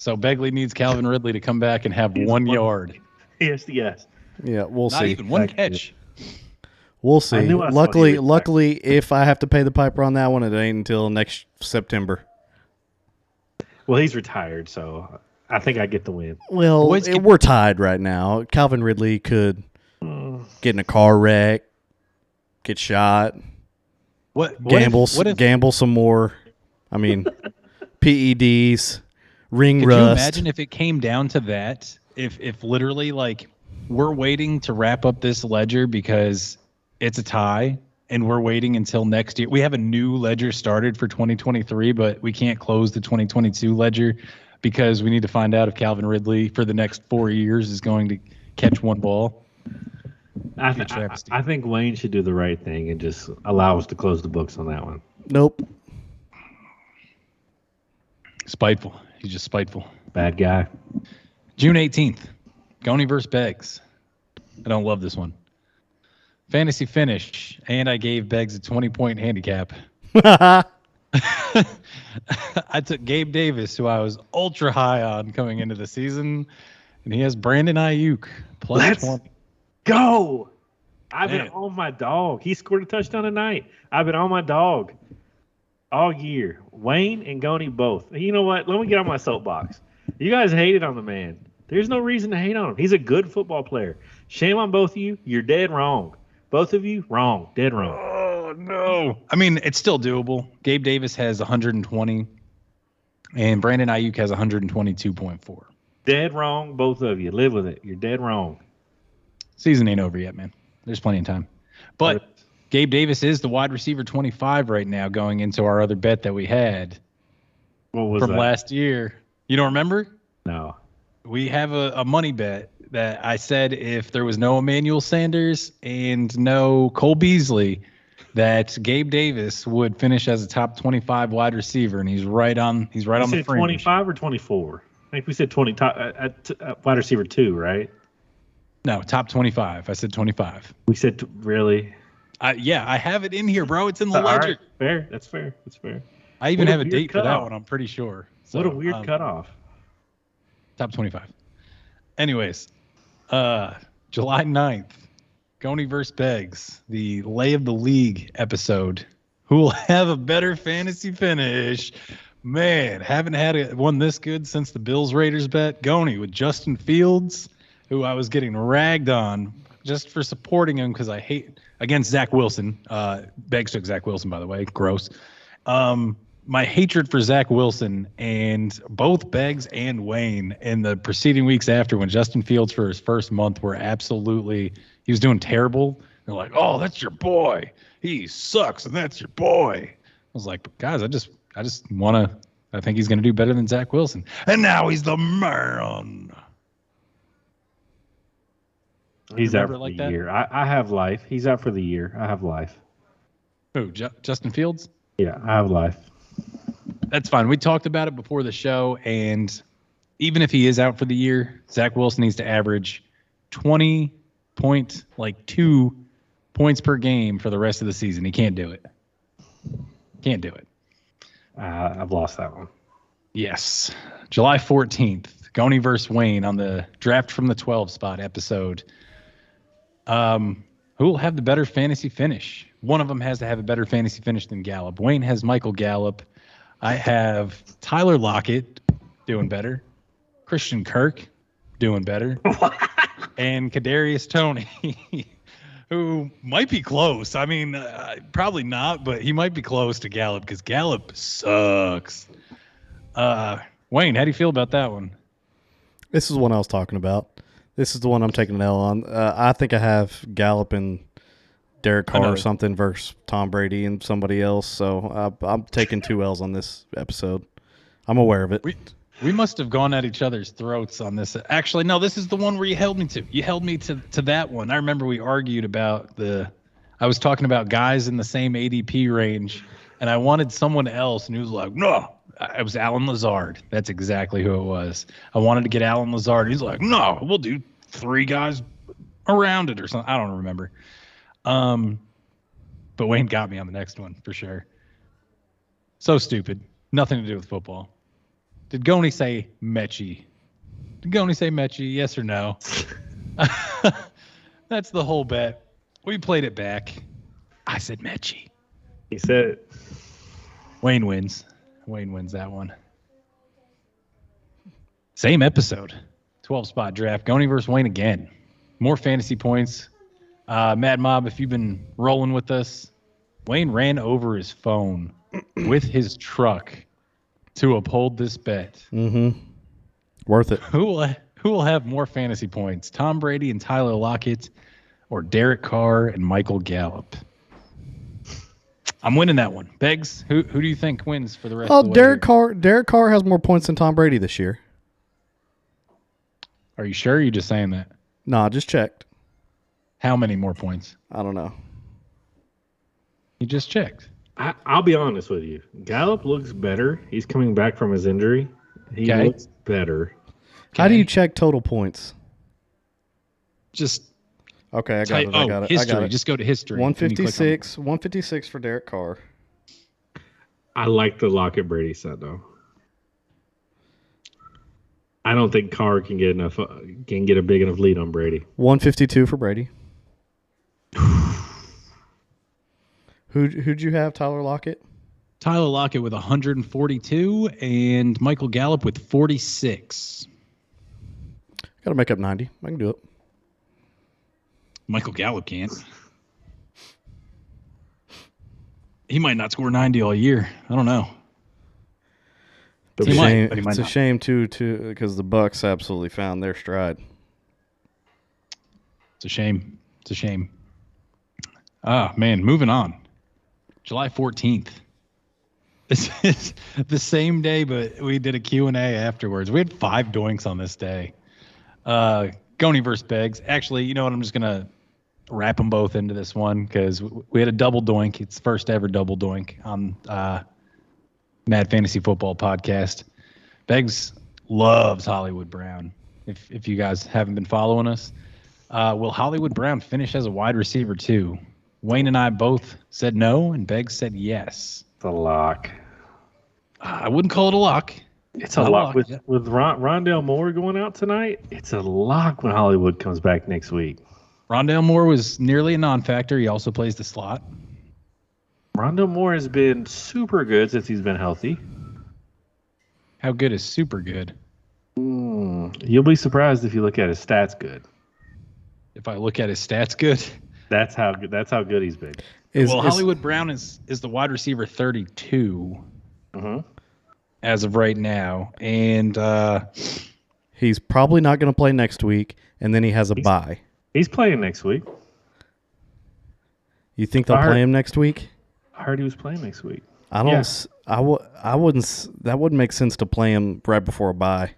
Begley needs Calvin Ridley to come back and have 1 yard. Yes. Yeah, we'll Not see. even one catch. We'll see. I knew I saw Luckily, if I have to pay the piper on that one, it ain't until next September. Well, he's retired, so I think I get the win. Well, Boys can- we're tied right now. Calvin Ridley could get in a car wreck, get shot, What gamble some more. I mean, PEDs, ring Could rust. you imagine if it came down to that? If literally like we're waiting to wrap up this ledger because it's a tie and we're waiting until next year. We have a new ledger started for 2023, but we can't close the 2022 ledger because we need to find out if Calvin Ridley for the next 4 years is going to catch one ball. I Be a travesty. think Wayne should do the right thing and just allow us to close the books on that one. Nope. Spiteful. He's just spiteful. Bad guy. June 18th, Goni versus Beggs. I don't love this one. Fantasy finish, and I gave Beggs a 20-point handicap. I took Gabe Davis, who I was ultra high on coming into the season, and he has Brandon Ayuk plus Let's 20. Go! I've Man. been on my dog. He scored a touchdown tonight. I've been on my dog all year. Wayne and Goni both. You know what? Let me get on my soapbox. You guys hated on the man. There's no reason to hate on him. He's a good football player. Shame on both of you. You're dead wrong. Both of you, wrong. Dead wrong. Oh, no. I mean, it's still doable. Gabe Davis has 120, and Brandon Ayuk has 122.4. Dead wrong, both of you. Live with it. You're dead wrong. Season ain't over yet, man. There's plenty of time. But Gabe Davis is the wide receiver 25 right now going into our other bet that we had What was from that? last year. You don't remember? No. We have a money bet that I said if there was no Emmanuel Sanders and no Cole Beasley, that Gabe Davis would finish as a top 25 wide receiver, and he's right on You the said fringe. 25 or 24? I think we said 20 wide receiver 2, right? No, top 25. I said 25. We said really? Yeah, I have it in here, bro. It's in the All ledger. right. Fair. That's fair. That's fair. I even What a have a weird date for that cutoff. one, I'm pretty sure. What a So, weird cutoff. Top 25. Anyways, July 9th, Goni versus Beggs, the Lay of the League episode. Who will have a better fantasy finish? Man, haven't had one this good since the Bills-Raiders bet. Goni with Justin Fields, who I was getting ragged on just for supporting him because I hate against Zach Wilson. Beggs took Zach Wilson, by the way. Gross. My hatred for Zach Wilson and both Beggs and Wayne in the preceding weeks after when Justin Fields for his first month were absolutely, he was doing terrible. They're like, oh, that's your boy. He sucks, and that's your boy. I was like, guys, I just want to, I think he's going to do better than Zach Wilson. And now he's the man. He's out Remember for like the that? year. I have life. He's out for the year. I have life. Who, Justin Fields? Yeah, I have life. That's fine. We talked about it before the show, and even if he is out for the year, Zach Wilson needs to average 2 points per game for the rest of the season. He can't do it. Can't do it. I've lost that one. Yes. July 14th, Goni versus Wayne on the Draft from the 12 spot episode. Who will have the better fantasy finish? One of them has to have a better fantasy finish than Gallup. Wayne has Michael Gallup. I have Tyler Lockett doing better. Christian Kirk doing better. And Kadarius Toney, who might be close. I mean, probably not, but he might be close to Gallup because Gallup sucks. Wayne, how do you feel about that one? This is the one I was talking about. This is the one I'm taking an L on. I think I have Gallup and Derek Carr or something versus Tom Brady and somebody else. So I'm taking 2 L's on this episode. I'm aware of it. We must have gone at each other's throats on this. Actually, no, this is the one where you held me to. You held me to that one. I remember we argued about I was talking about guys in the same ADP range, and I wanted someone else, and he was like, no. It was Alan Lazard. That's exactly who it was. I wanted to get Alan Lazard. He's like, no, we'll do 3 guys around it or something. I don't remember. But Wayne got me on the next one for sure. So stupid. Nothing to do with football. Did Goni say Mechie? Did Goni say Mechie? Yes or no? That's the whole bet. We played it back. I said Mechie. He said it. Wayne wins. Wayne wins that one. Same episode. 12-spot draft. Goni versus Wayne again. More fantasy points. Mad Mob, if you've been rolling with us, Wayne ran over his phone with his truck to uphold this bet. Mm-hmm. Worth it. Who will have more fantasy points? Tom Brady and Tyler Lockett, or Derek Carr and Michael Gallup? I'm winning that one. Beggs, who do you think wins for the rest of the way? Derek Carr has more points than Tom Brady this year. Are you sure? Or are you just saying that? No, I just checked. How many more points? I don't know. You just checked. I'll be honest with you. Gallup looks better. He's coming back from his injury. He Okay. looks better. How do you check total points? Just Okay, I got type, it. I got it. history. I got it. Just go to history. and you click on- 156 for Derek Carr. I like the Lockett Brady set though. I don't think Carr can get a big enough lead on Brady. 152 for Brady. Who'd you have? Tyler Lockett? Tyler Lockett with 142 and Michael Gallup with 46. Got to make up 90. I can do it. Michael Gallup can't. He might not score 90 all year. I don't know. It's a He might, shame, but he might it's a not. shame too, because the Bucks absolutely found their stride. It's a shame. It's a shame. Ah, man, moving on. July 14th. This is the same day, but we did a Q&A afterwards. We had 5 doinks on this day. Goni versus Beggs. Actually, you know what? I'm just going to wrap them both into this one because we had a double doink. It's first ever double doink on Mad Fantasy Football Podcast. Beggs loves Hollywood Brown. If you guys haven't been following us, will Hollywood Brown finish as a wide receiver too? Wayne and I both said no, and Beggs said yes. It's a lock. I wouldn't call it a lock. It's a Not a lock lock, with Rondale Moore going out tonight. It's a lock when Hollywood comes back next week. Rondale Moore was nearly a non-factor. He also plays the slot. Rondale Moore has been super good since he's been healthy. How good is super good? You'll be surprised if you look at his stats good. If I look at his stats, good. That's how good he's been. Hollywood Brown is the wide receiver 32 as of right now, and He's probably not going to play next week, and then he has a bye. He's playing next week. You think they'll play him next week? I heard he was playing next week. I don't. I wouldn't. That wouldn't make sense to play him right before a bye.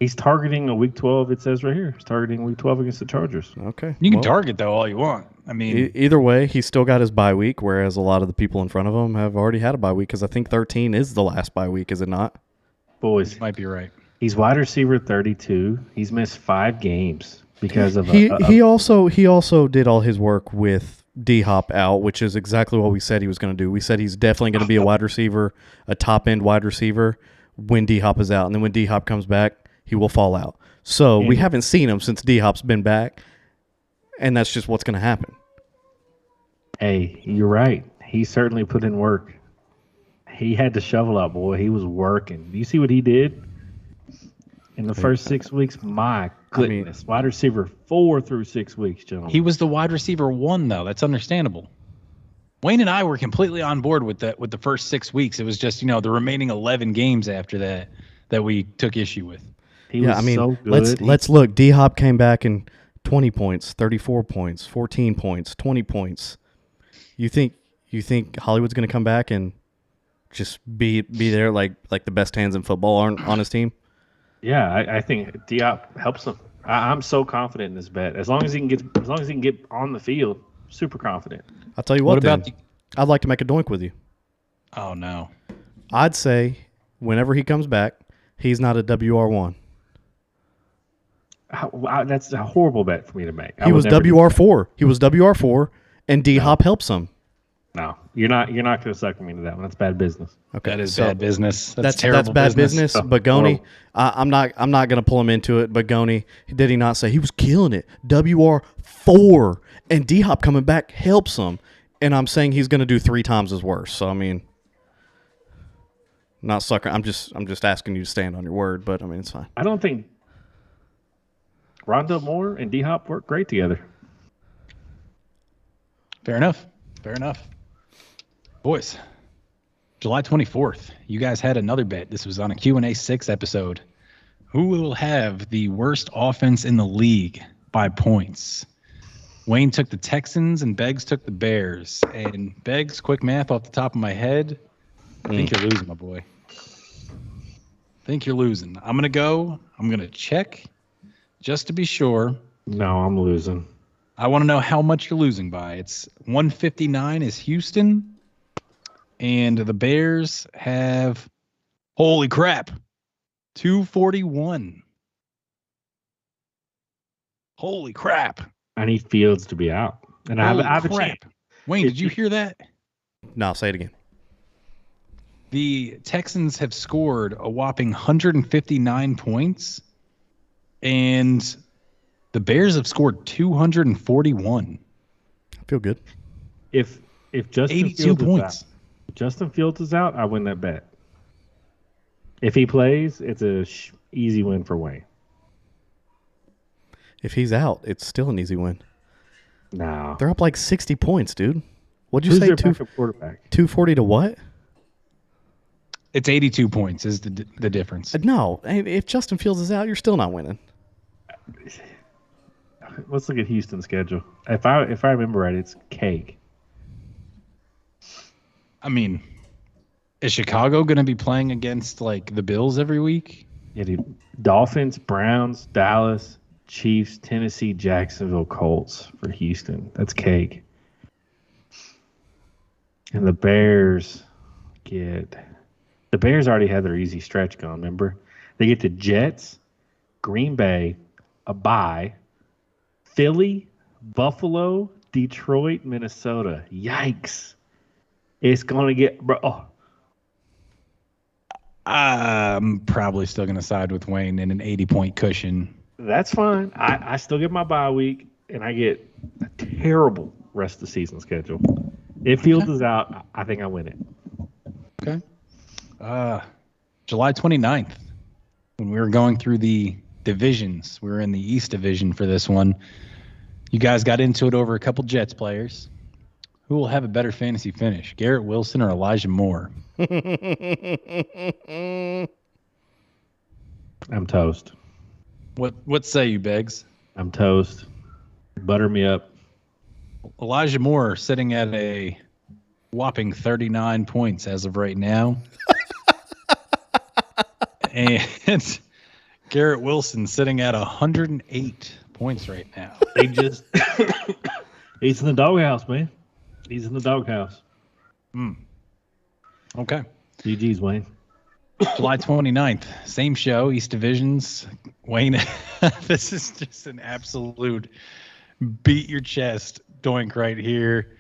He's targeting a week 12. It says right here. He's targeting week 12 against the Chargers. Okay. you can target though all you want. I mean, Either way, he's still got his bye week, whereas a lot of the people in front of him have already had a bye week because I think 13 is the last bye week, is it not? Boys, you might be right. he's wide receiver 32. He's missed 5 games because of He also did all his work with D-Hop out, which is exactly what we said he was going to do. We said he's definitely going to be a wide receiver, a top-end wide receiver when D-Hop is out. And then when D-Hop comes back, he will fall out. So we haven't seen him since D-Hop's been back, and that's just what's going to happen. Hey, you're right. He certainly put in work. He had the shovel out, boy. He was working. Do you see what he did in the first 6 weeks? My goodness. Wide receiver 4 through 6 weeks, gentlemen. He was the wide receiver 1 though. That's understandable. Wayne and I were completely on board with the first 6 weeks. It was just the remaining 11 games after that we took issue with. He was so good. Let's look. D-Hop came back in 20 points, 34 points, 14 points, 20 points. You think Hollywood's going to come back and just be there like the best hands in football on his team? Yeah, I think Diop helps him. I'm so confident in this bet. As long as he can get on the field, super confident. I'll tell you what then. I'd like to make a doink with you. Oh no. I'd say whenever he comes back, he's not a WR1. That's a horrible bet for me to make. He was WR4. He was WR4, and D-Hop helps him. No, you're not going to sucker me into that one. That's bad business. Okay, That is bad business. That's That's terrible bad business. But Goni, I'm not going to pull him into it. But Goni, did he not say he was killing it? WR4, and D-Hop coming back helps him. And I'm saying he's going to do 3 times as worse. So I mean, Not sucker. I'm just asking you to stand on your word, but I mean it's fine. I don't think Rondo Moore and D-Hop work great together. Fair enough. Fair enough. Boys, July 24th, you guys had another bet. This was on a Q&A 6 episode. Who will have the worst offense in the league by points? Wayne took the Texans and Beggs took the Bears. And Beggs, quick math off the top of my head, I think you're losing, my boy. I think you're losing. I'm going to check just to be sure. No, I'm losing. I want to know how much you're losing by. It's 159 is Houston, and the Bears have, holy crap, 241. Holy crap. I need Fields to be out. And I have a chance. Wayne, did you hear that? No, say it again. The Texans have scored a whopping 159 points, and the Bears have scored 241. I feel good. If Justin 82 Fields points. Is out, if Justin Fields is out, I win that bet. If he plays, it's a easy win for Wayne. If he's out, it's still an easy win. No. They're up like 60 points, dude. What'd you Who's say? their backup quarterback? 240 to what? It's 82 points is the difference. No. If Justin Fields is out, you're still not winning. Let's look at Houston's schedule. If I remember right, it's cake. I mean, is Chicago going to be playing against like the Bills every week? Yeah, dude. Dolphins, Browns, Dallas, Chiefs, Tennessee, Jacksonville, Colts for Houston. That's cake. And the Bears already had their easy stretch going, remember? They get the Jets, Green Bay, a bye, Philly, Buffalo, Detroit, Minnesota. Yikes. It's going to get... I'm probably still going to side with Wayne in an 80-point cushion. That's fine. I still get my bye week, and I get a terrible rest of the season schedule. If Fields is out, I think I win it. Okay. July 29th, when we were going through the divisions, we were in the East Division for this one. You guys got into it over a couple Jets players. Who will have a better fantasy finish, Garrett Wilson or Elijah Moore? I'm toast. What say you, Beggs? I'm toast. Butter me up. Elijah Moore sitting at a whopping 39 points as of right now. And Garrett Wilson sitting at 108 points right now. They just he's in the doghouse, man. He's in the doghouse. Okay. GG's, Wayne. July 29th, same show, East Divisions. Wayne, this is just an absolute beat your chest doink right here.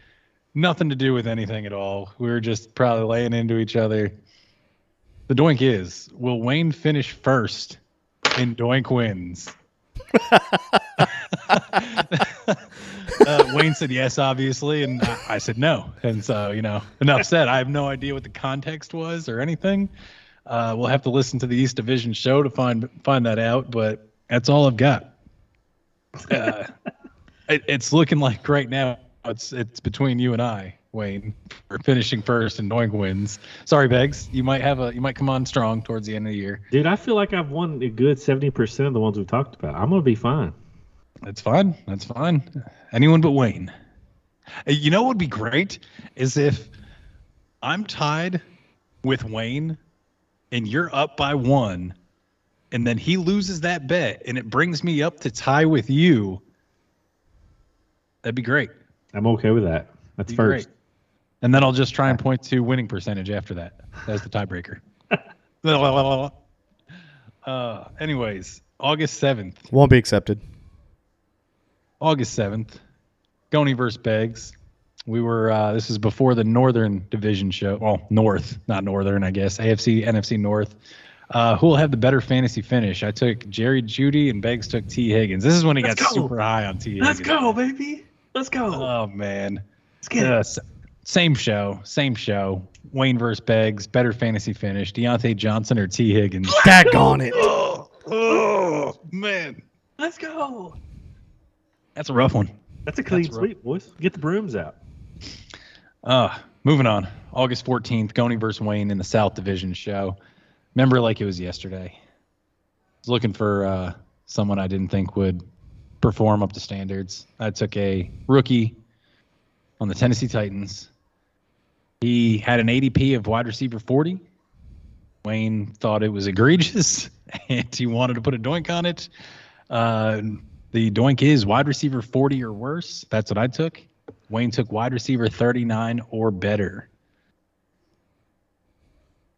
Nothing to do with anything at all. We were just probably laying into each other. The doink is, will Wayne finish first in doink wins? Wayne said yes, obviously, and I said no. And so, enough said. I have no idea what the context was or anything. We'll have to listen to the East Division show to find that out, but that's all I've got. It's looking like right now it's between you and I, Wayne, for finishing first in doink wins. Sorry, Beggs. You might come on strong towards the end of the year. Dude, I feel like I've won a good 70% of the ones we've talked about. I'm gonna be fine. That's fine. That's fine. Anyone but Wayne. You know what would be great is if I'm tied with Wayne and you're up by 1, and then he loses that bet and it brings me up to tie with you. That'd be great. I'm okay with that. That's first. Great. And then I'll just try and point to winning percentage after that as the tiebreaker. Anyways, August 7th. Won't be accepted. August 7th, Goni versus Beggs. We were, this is before the Northern Division show. Well, North, not Northern, I guess. AFC, NFC North. Who will have the better fantasy finish? I took Jerry Jeudy and Beggs took T. Higgins. This is when he got super high on T. Higgins. Let's go, baby. Let's go. Oh, man. Let's get it. Same show. Wayne versus Beggs, better fantasy finish. Deontay Johnson or T. Higgins? Daggone it. Oh, man. Let's go. That's a rough one. That's a clean That's rough. sweep, boys. Get the brooms out. Moving on. August 14th, Goni versus Wayne in the South Division show. Remember like it was yesterday. I was looking for someone I didn't think would perform up to standards. I took a rookie on the Tennessee Titans. He had an ADP of wide receiver 40. Wayne thought it was egregious, and he wanted to put a doink on it. The doink is wide receiver 40 or worse. That's what I took. Wayne took wide receiver 39 or better.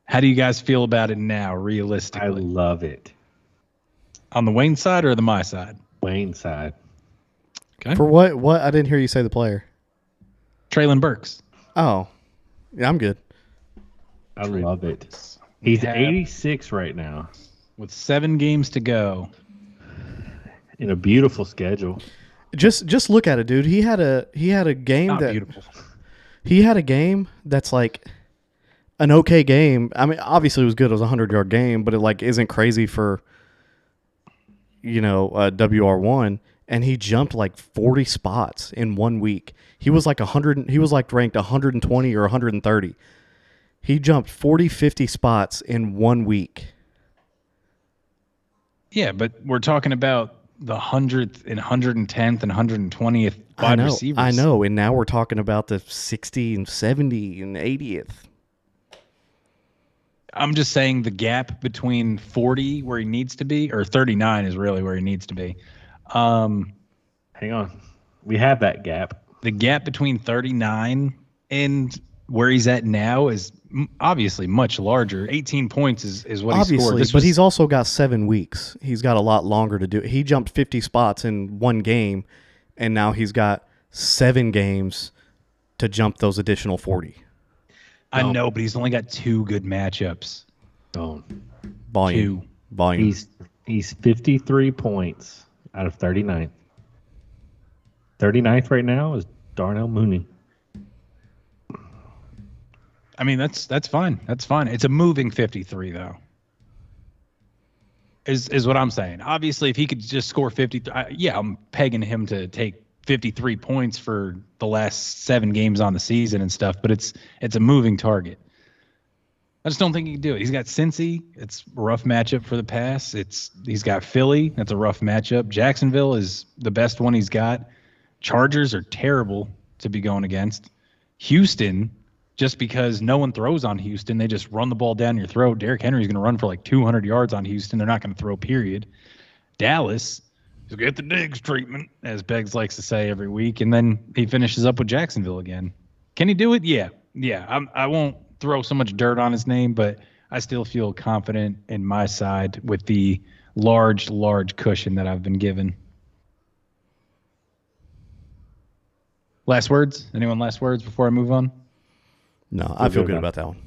How do you guys feel about it now, realistically? I love it. On the Wayne side or the my side? Wayne side. Okay. For what? What? I didn't hear you say the player. Traylon Burks. Oh, yeah, I'm good. I love it. He's 86 right now. With 7 games to go. In a beautiful schedule. Just look at it, dude. He had a game Not that beautiful. he had a game that's like an okay game. I mean, obviously it was good. It was a 100-yard game, but it like isn't crazy for WR1. And he jumped like 40 spots in 1 week. He was like 100. He was like ranked 120 or 130. He jumped 40, 50 spots in 1 week. Yeah, but we're talking about the 100th and 110th and 120th wide receivers. I know. And now we're talking about the 60 and 70 and 80th. I'm just saying the gap between 40 where he needs to be, or 39 is really where he needs to be. Hang on. We have that gap. The gap between 39 and where he's at now is obviously much larger. 18 points is what he scored. Obviously, but he's also got 7 weeks. He's got a lot longer to do. He jumped 50 spots in 1 game, and now he's got 7 games to jump those additional 40. I know, but he's only got 2 good matchups. Oh. Volume. He's 53 points out of 39. 39th right now is Darnell Mooney. I mean, that's fine. That's fine. It's a moving 53 though. Is what I'm saying. Obviously, if he could just score 53, I'm pegging him to take 53 points for the last 7 games on the season and stuff, but it's a moving target. I just don't think he can do it. He's got Cincy. It's a rough matchup for the pass. He's got Philly. That's a rough matchup. Jacksonville is the best one he's got. Chargers are terrible to be going against. Houston, just because no one throws on Houston, they just run the ball down your throat. Derrick Henry's going to run for like 200 yards on Houston. They're not going to throw, period. Dallas is get the Diggs treatment, as Beggs likes to say every week, and then he finishes up with Jacksonville again. Can he do it? Yeah. I won't throw so much dirt on his name, but I still feel confident in my side with the large cushion that I've been given. Last words? Anyone last words before I move on? No, I feel good about that one.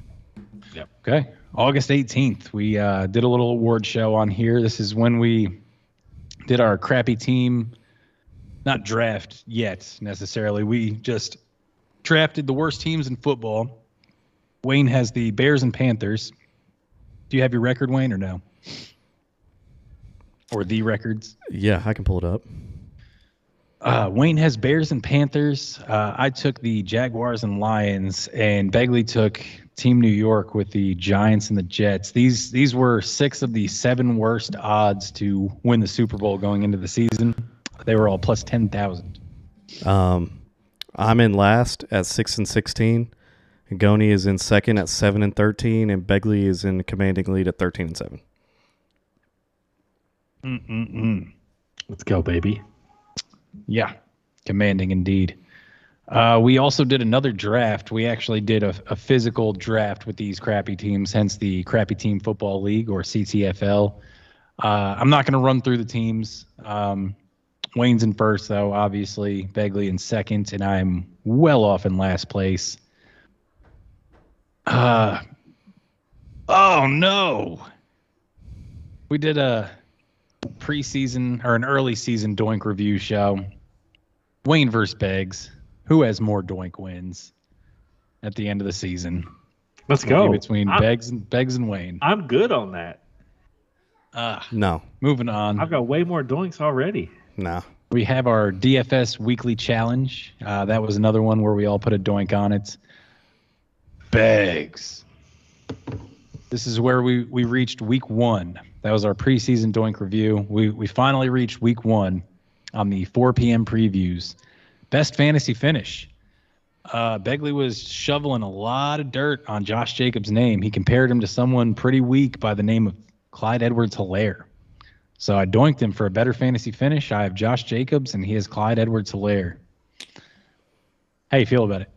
Yep. Okay. August 18th, we did a little award show on here. This is when we did our crappy team, not draft yet necessarily. We just drafted the worst teams in football. Wayne has the Bears and Panthers. Do you have your record, Wayne, or no? Or the records? Yeah, I can pull it up. Wayne has Bears and Panthers. I took the Jaguars and Lions, and Begley took Team New York with the Giants and the Jets. These were 6 of the 7 worst odds to win the Super Bowl going into the season. They were all plus 10,000. I'm in last at 6-16. Goni is in second at 7-13, and Begley is in commanding lead at 13-7. Let's go, baby. Yeah, commanding indeed. We also did another draft. We actually did a physical draft with these crappy teams, hence the Crappy Team Football League, or CTFL. I'm not going to run through the teams. Wayne's in first, though, obviously. Begley in second, and I'm well off in last place. Oh, no. We did a preseason or an early season Doink review show. Wayne versus Beggs. Who has more Doink wins? at the end of the season. Let's It'll go. be between Beggs and Wayne. I'm good on that. No. Moving on. I've got way more doinks already. No. We have our DFS weekly challenge. That was another one where we all put a doink on it. Beggs. This is where we reached week 1. That was our preseason doink review. We finally reached week 1 on the 4 p.m. previews. Best fantasy finish. Begley was shoveling a lot of dirt on Josh Jacobs' name. He compared him to someone pretty weak by the name of Clyde Edwards-Helaire. So I doinked him for a better fantasy finish. I have Josh Jacobs, and he has Clyde Edwards-Helaire. How you feel about it?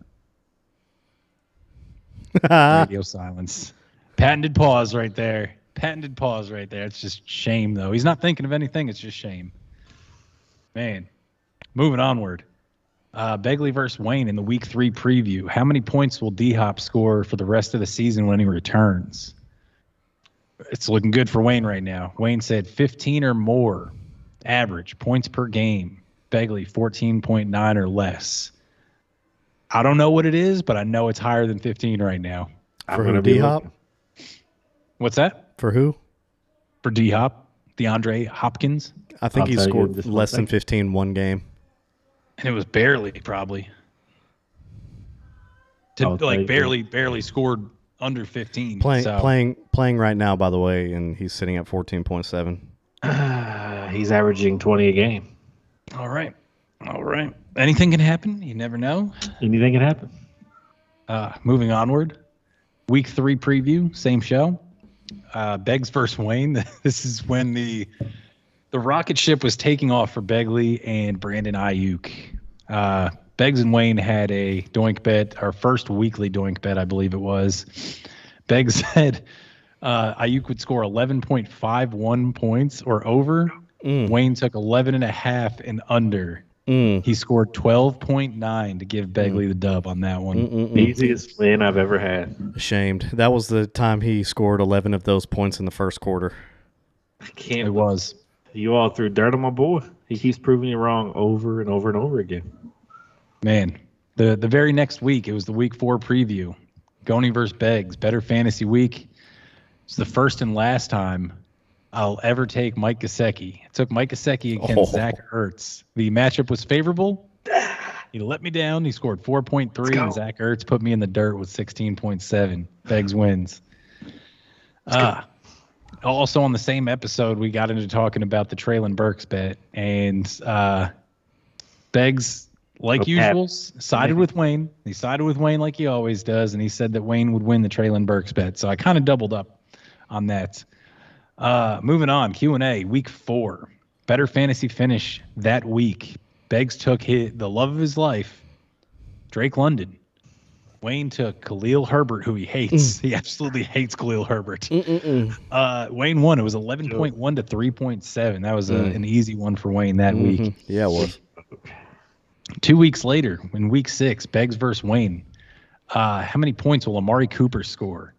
Radio silence. Patented pause right there. Patented pause right there. It's just shame, though. He's not thinking of anything. It's just shame. Man, moving onward. Begley versus Wayne in the Week 3 preview. How many points will D-Hop score for the rest of the season when he returns? It's looking good for Wayne right now. Wayne said 15 or more average points per game. Begley 14.9 or less. I don't know what it is, but I know it's higher than 15 right now. For who, D-Hop? What's that? For who? For D-Hop, DeAndre Hopkins. I think he tell you scored this less than one thing. 15 one game. And it was barely, probably. I'll tell you. Barely scored under 15. Playing right now, by the way, and he's sitting at 14.7. He's averaging 20 a game. All right. Anything can happen. You never know. Anything can happen. Moving onward. Week 3 preview, same show. Beggs versus Wayne. This is when the rocket ship was taking off for Begley and Brandon Ayuk. Beggs and Wayne had a doink bet, our first weekly doink bet, I believe it was. Beggs said Ayuk would score 11.51 points or over. Wayne took 11.5 and under. He scored 12.9 to give Begley the dub on that one. Easiest win I've ever had. Ashamed. That was the time he scored 11 of those points in the first quarter. I can't. It was. You all threw dirt on my boy. He keeps proving you wrong over and over and over again. Man, the very next week, it was the Week 4 preview. Goni versus Beggs, better fantasy week. It's the first and last time I'll ever take Mike Gesicki. I took Mike Gesicki against Zach Ertz. The matchup was favorable. He let me down. He scored 4.3, and Zach Ertz put me in the dirt with 16.7. Beggs wins. Also on the same episode, we got into talking about the Traylon Burks bet, and Beggs, like usual, sided with Wayne. He sided with Wayne like he always does, and he said that Wayne would win the Traylon Burks bet. So I kind of doubled up on that. Moving on, Q&A, Week 4. Better fantasy finish that week. Beggs took the love of his life, Drake London. Wayne took Khalil Herbert, who he hates. He absolutely hates Khalil Herbert. Wayne won. It was 11.1 to 3.7. That was an easy one for Wayne that week. Yeah, it was. 2 weeks later, in Week 6, Beggs versus Wayne. How many points will Amari Cooper score?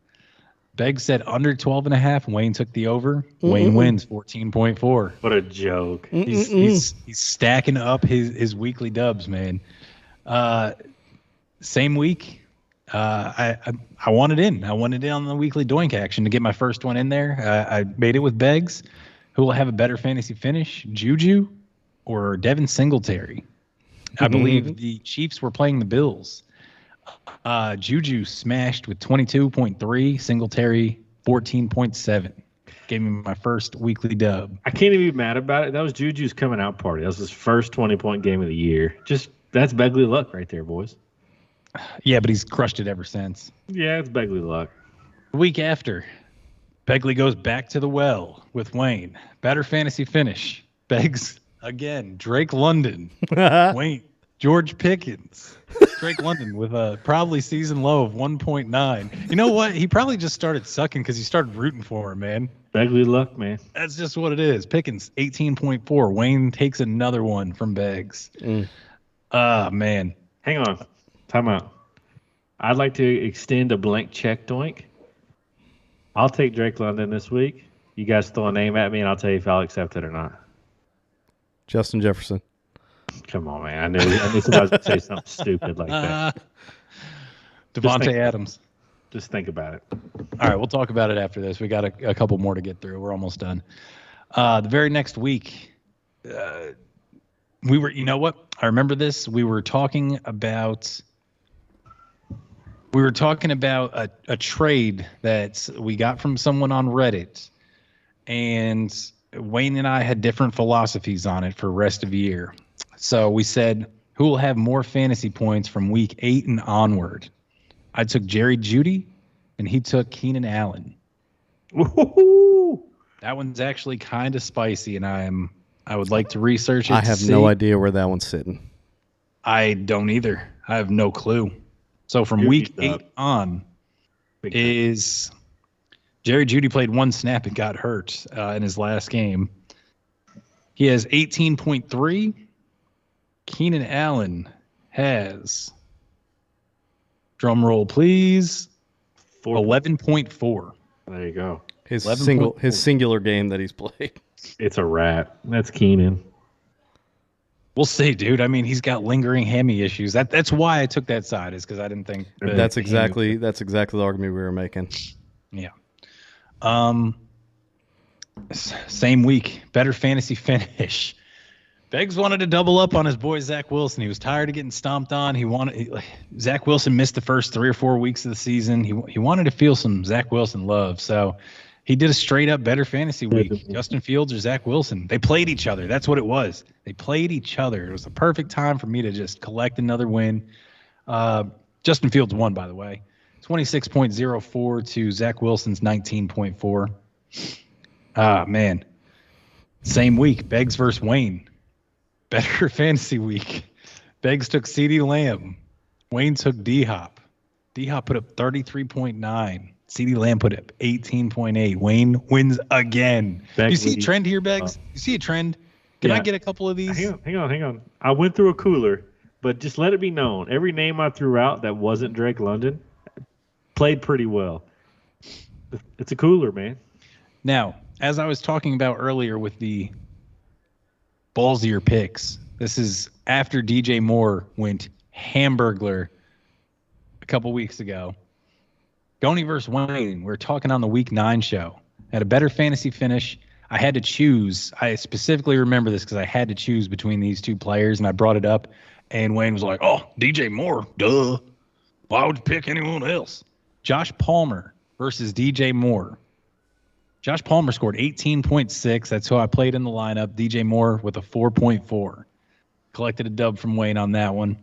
Beggs said under 12.5. Wayne took the over. Wayne wins 14.4. What a joke. He's stacking up his weekly dubs, man. Same week. I wanted in. I wanted in on the weekly doink action to get my first one in there. I made it with Beggs. Who will have a better fantasy finish, Juju or Devin Singletary? I believe the Chiefs were playing the Bills. Juju smashed with 22.3, Singletary 14.7. Gave me my first weekly dub. I can't even be mad about it. That was Juju's coming out party. That was his first 20-point game of the year. That's Begley luck right there, boys. Yeah, but he's crushed it ever since. Yeah, it's Begley luck. The week after, Begley goes back to the well with Wayne. Better fantasy finish. Beggs again. Drake London. Wayne. George Pickens. Drake London with a probably season low of 1.9. You know what? He probably just started sucking because he started rooting for him, man. Begley luck, man. That's just what it is. Pickens, 18.4. Wayne takes another one from Beggs. Man. Hang on. Time out. I'd like to extend a blank check doink. I'll take Drake London this week. You guys throw a name at me, and I'll tell you if I'll accept it or not. Justin Jefferson. Come on, man. I knew somebody was going to say something stupid like that. Devontae Adams. Just think about it. All right, we'll talk about it after this. We got a couple more to get through. We're almost done. The very next week, we were, you know what? I remember this. We were talking about a trade that we got from someone on Reddit, and Wayne and I had different philosophies on it for the rest of the year. So we said, who will have more fantasy points from week 8 and onward? I took Jerry Jeudy, and he took Keenan Allen. Woo-hoo-hoo. That one's actually kind of spicy, and I would like to research it. I have no idea where that one's sitting. I don't either. I have no clue. So from Judy's week 8 up. on Big time. is Jerry Jeudy played one snap and got hurt in his last game. He has 18.3. Keenan Allen has, drum roll please, 11.4. There you go. His 11.4. singular game that he's played. It's a wrap. That's Keenan. We'll see, dude. I mean, he's got lingering hammy issues. That's why I took that side, is because I didn't think That's exactly the argument we were making. Yeah. Same week, better fantasy finish. Beggs wanted to double up on his boy Zach Wilson. He was tired of getting stomped on. Zach Wilson missed the first 3 or 4 weeks of the season. He wanted to feel some Zach Wilson love, so he did a straight up better fantasy week. Justin Fields or Zach Wilson. They played each other. That's what it was. They played each other. It was the perfect time for me to just collect another win. Justin Fields won, by the way. 26.04 to Zach Wilson's 19.4. Man. Same week, Beggs versus Wayne. Better fantasy week. Beggs took CeeDee Lamb. Wayne took D-Hop. D-Hop put up 33.9. CeeDee Lamb put up 18.8. Wayne wins again. You see a trend here, Beggs? You see a trend? Can I get a couple of these? Hang on. I went through a cooler, but just let it be known, every name I threw out that wasn't Drake London played pretty well. It's a cooler, man. Now, as I was talking about earlier with the ballsier picks, this is after DJ Moore went hamburglar a couple weeks ago. Goni versus Wayne, we're talking on the week 9 show. Had a better fantasy finish. I had to choose. I specifically remember this because I had to choose between these two players, and I brought it up, and Wayne was like, oh, DJ Moore, duh. Why would you pick anyone else? Josh Palmer versus DJ Moore. Josh Palmer scored 18.6. That's who I played in the lineup. DJ Moore with a 4.4. Collected a dub from Wayne on that one.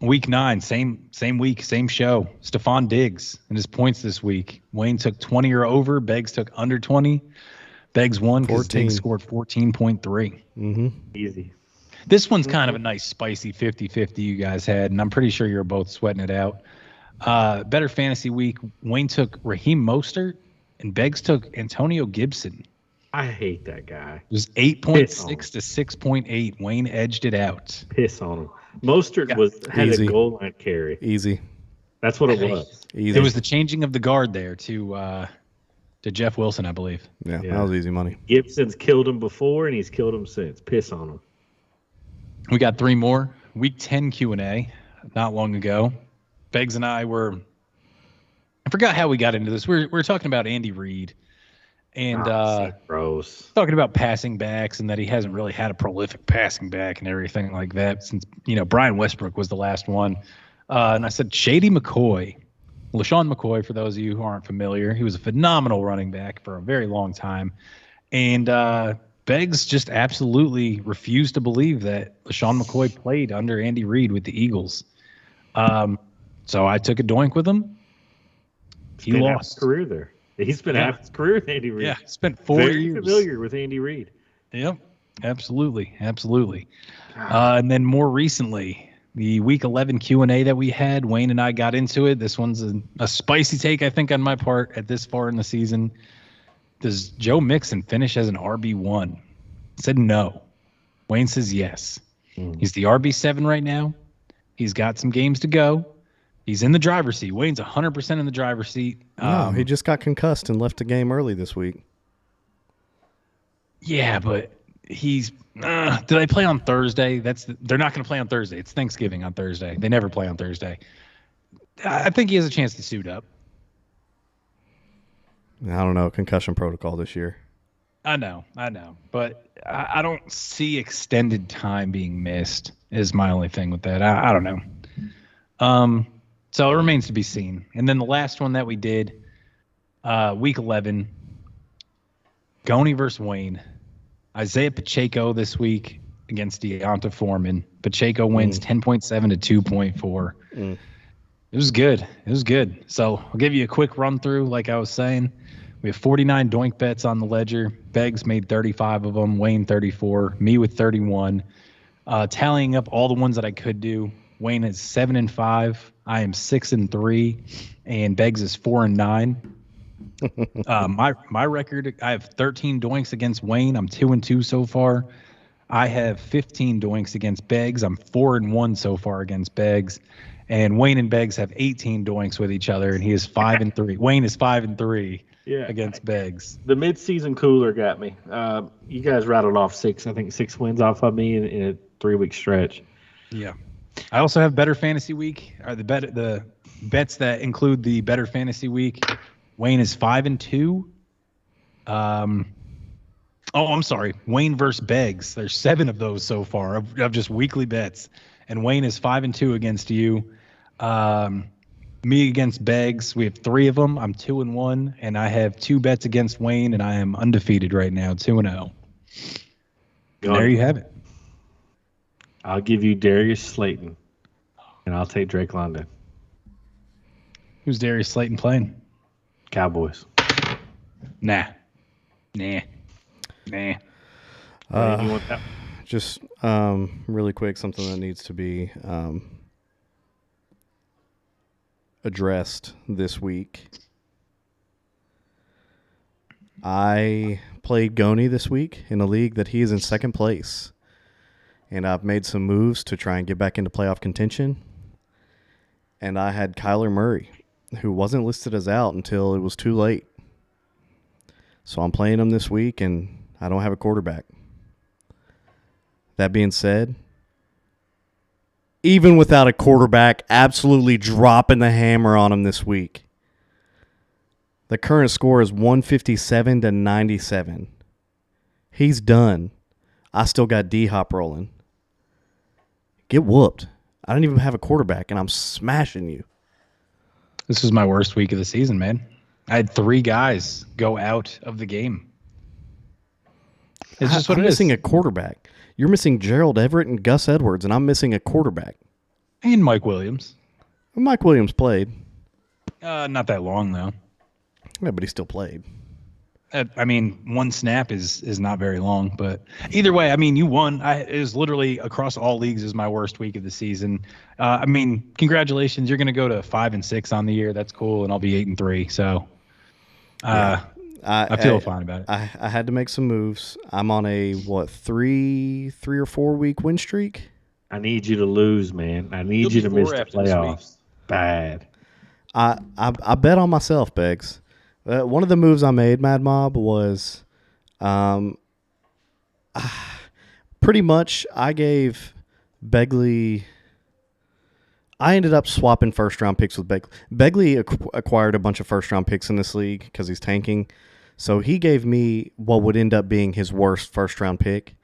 Week 9, same week, same show. Stephon Diggs and his points this week. Wayne took 20 or over. Beggs took under 20. Beggs won because Diggs scored 14.3. Mm-hmm. Easy. This one's kind of a nice spicy 50-50 you guys had, and I'm pretty sure you're both sweating it out. Better fantasy week. Wayne took Raheem Mostert, and Beggs took Antonio Gibson. I hate that guy. It was 8.6 to 6.8. Wayne edged it out. Piss on him. Mostert had Easy. a goal line carry. Easy. That's what it was. Easy. It was the changing of the guard there to Jeff Wilson, I believe. Yeah, that was easy money. Gibson's killed him before, and he's killed him since. Piss on him. We got 3 more. Week 10 Q&A not long ago. Beggs and I were – I forgot how we got into this. We were talking about Andy Reid and gross. talking about passing backs and that he hasn't really had a prolific passing back and everything like that since, Brian Westbrook was the last one. And I said Shady McCoy. LaShawn McCoy, for those of you who aren't familiar, he was a phenomenal running back for a very long time. And Beggs just absolutely refused to believe that LaShawn McCoy played under Andy Reid with the Eagles. So I took a doink with him. He lost. His career there. He's been half his career with Andy Reid. Yeah, spent 4 Very years. familiar with Andy Reid. Yep, absolutely. And then more recently, the Week 11 Q&A that we had, Wayne and I got into it. This one's a spicy take, I think, on my part at this far in the season. Does Joe Mixon finish as an RB1? I said no. Wayne says yes. He's the RB7 right now. He's got some games to go. He's in the driver's seat. Wayne's 100% in the driver's seat. No, he just got concussed and left the game early this week. Yeah, but he's. Do they play on Thursday? They're not going to play on Thursday. It's Thanksgiving on Thursday. They never play on Thursday. I think he has a chance to suit up. I don't know, concussion protocol this year. I know, but I don't see extended time being missed. Is my only thing with that. I don't know. So it remains to be seen. And then the last one that we did, week 11, Goni versus Wayne. Isaiah Pacheco this week against Deonta Foreman. Pacheco wins 10.7 to 2.4. It was good. So I'll give you a quick run through. Like I was saying, we have 49 doink bets on the ledger. Beggs made 35 of them. Wayne 34. Me with 31. Tallying up all the ones that I could do. Wayne is 7-5. I am 6-3, and Beggs is 4-9. My record, I have 13 doinks against Wayne. I'm 2-2 so far. I have 15 doinks against Beggs. I'm 4-1 so far against Beggs. And Wayne and Beggs have 18 doinks with each other, and he is 5-3. Wayne is 5-3 against Beggs. The mid-season cooler got me. You guys rattled off 6 wins off of me in a 3-week stretch. Yeah. I also have Better Fantasy Week. The bets that include the Better Fantasy Week. Wayne is 5-2. I'm sorry. Wayne versus Beggs. There's 7 of those so far of just weekly bets. And Wayne is 5-2 against you. Me against Beggs. We have 3 of them. I'm 2-1, and I have 2 bets against Wayne, and I am undefeated right now, 2-0. There you have it. I'll give you Darius Slayton, and I'll take Drake London. Who's Darius Slayton playing? Cowboys. Nah. You want that? Just really quick, something that needs to be addressed this week. I played Goni this week in a league that he is in second place. And I've made some moves to try and get back into playoff contention. And I had Kyler Murray, who wasn't listed as out until it was too late. So I'm playing him this week, and I don't have a quarterback. That being said, even without a quarterback, absolutely dropping the hammer on him this week. The current score is 157-97. He's done. I still got D-Hop rolling. Get whooped. I don't even have a quarterback, and I'm smashing you. This was my worst week of the season, man. I had 3 guys go out of the game. It's just what I'm it is. missing a quarterback. You're missing Gerald Everett and Gus Edwards, and I'm missing a quarterback. And Mike Williams. Mike Williams played. Not that long, though. Yeah, but he still played. I mean, 1 snap is not very long, but either way, I mean, you won. It was literally across all leagues is my worst week of the season. I mean, congratulations. You're going to go to 5-6 on the year. That's cool. And I'll be 8-3. So I feel fine about it. I had to make some moves. I'm on a, 3 or 4 week win streak? I need you to lose, man. I need you to miss the playoffs. Bad. I bet on myself, Beggs. One of the moves I made, Mad Mob, was pretty much I gave Begley. I ended up swapping first-round picks with Begley. Begley acquired a bunch of first-round picks in this league because he's tanking. So he gave me what would end up being his worst first-round pick,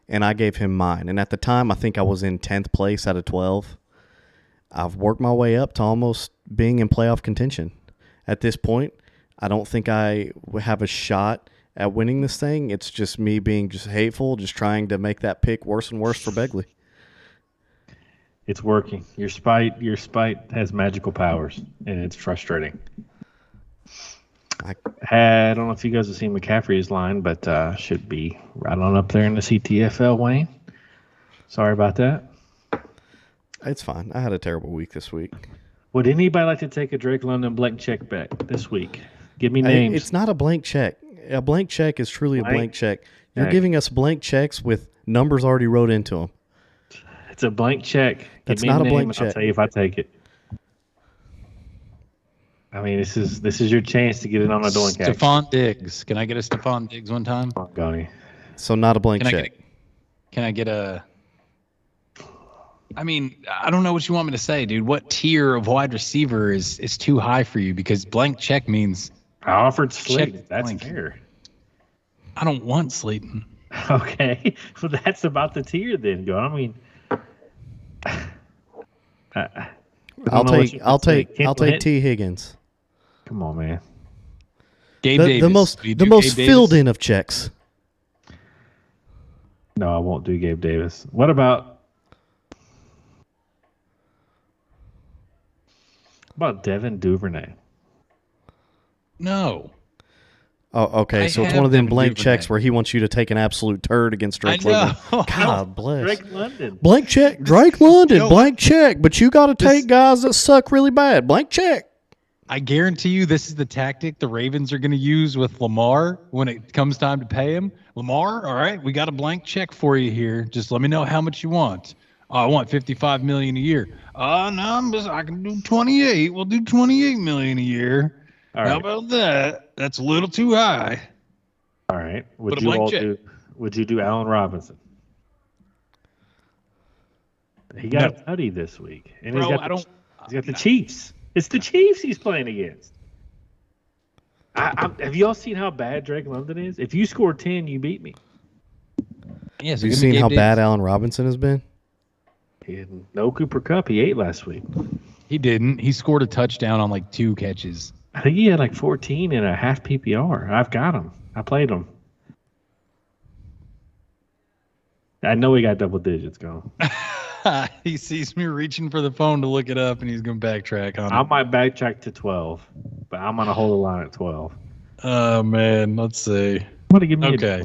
and I gave him mine. And at the time, I think I was in 10th place out of 12. I've worked my way up to almost being in playoff contention. At this point, I don't think I have a shot at winning this thing. It's just me being just hateful, just trying to make that pick worse and worse for Begley. It's working. Your spite has magical powers, and it's frustrating. I don't know if you guys have seen McCaffrey's line, but should be right on up there in the CTFL, Wayne. Sorry about that. It's fine. I had a terrible week this week. Would anybody like to take a Drake London blank check bet this week? Give me names. It's not a blank check. A blank check is truly a blank check. You're giving us blank checks with numbers already wrote into them. It's a blank check. That's not a blank check. I'll tell you if I take it. I mean, this is your chance to get it on a Doink. Stephon Diggs. Can I get a Stephon Diggs one time? Come on, Goni. So not a blank check. Can I get a? I mean, I don't know what you want me to say, dude. What tier of wide receiver is too high for you? Because blank check means I offered Slayton. Check That's blank. fair. I don't want Slayton. Okay, well that's about the tier then. Go. I mean, I'll take T. Higgins. Come on, man. Gabe The Davis. the most filled in of checks. No, I won't do Gabe Davis. What about Devin Duvernay? No. Oh, okay. I So it's have one of them Devin blank Duvernay. checks where he wants you to take an absolute turd against Drake I know. London. God bless. Drake London. Blank check, Drake London, know blank check. But you got to take guys that suck really bad. Blank check. I guarantee you this is the tactic the Ravens are going to use with Lamar when it comes time to pay him. Lamar, all right, we got a blank check for you here. Just let me know how much you want. Oh, I want $55 million a year. No, I can do 28. We'll do $28 million a year. All right. How about that? That's a little too high. All right. Put a blank check. Would you do Allen Robinson? He got a tutty this week, and Bro, he's got the Chiefs. It's the Chiefs he's playing against. Have y'all seen how bad Drake London is? If you score 10, you beat me. Yeah, so Have you give me seen Gabe how Davis. bad Allen Robinson has been? He had no Cooper Kupp. He ate last week. He didn't. He scored a touchdown on like 2 catches. I think he had like 14 and a half PPR. I've got him. I played him. I know he got double digits going. He sees me reaching for the phone to look it up, and he's going to backtrack on it. I might backtrack to 12, but I'm going to hold the line at 12. Oh, man. Let's see. Want to give me Okay.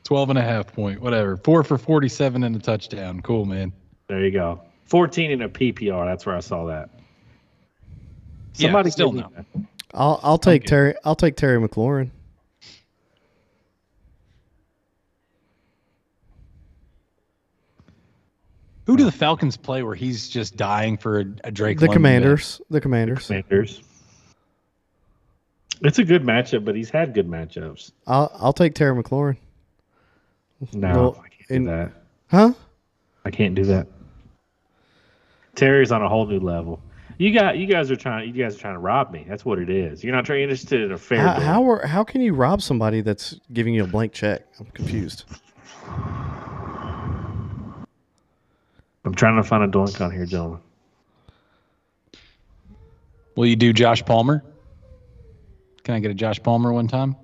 12.5 point. Whatever. 4 for 47 and a touchdown. Cool, man. There you go. 14 in a PPR. That's where I saw that. Somebody still give me no. that. I'll take Terry. I'll take Terry McLaurin. Who do the Falcons play where he's just dying for a Drake The London Commanders. The Commanders. Commanders. It's a good matchup, but he's had good matchups. I'll take Terry McLaurin. No, Well, I can't do that. Huh? I can't do that. Terry's on a whole new level. You guys are trying to rob me. That's what it is. You're not trying interested in a fair. How can you rob somebody that's giving you a blank check? I'm confused. I'm trying to find a doink on here, gentlemen. Will you do Josh Palmer? Can I get a Josh Palmer one time?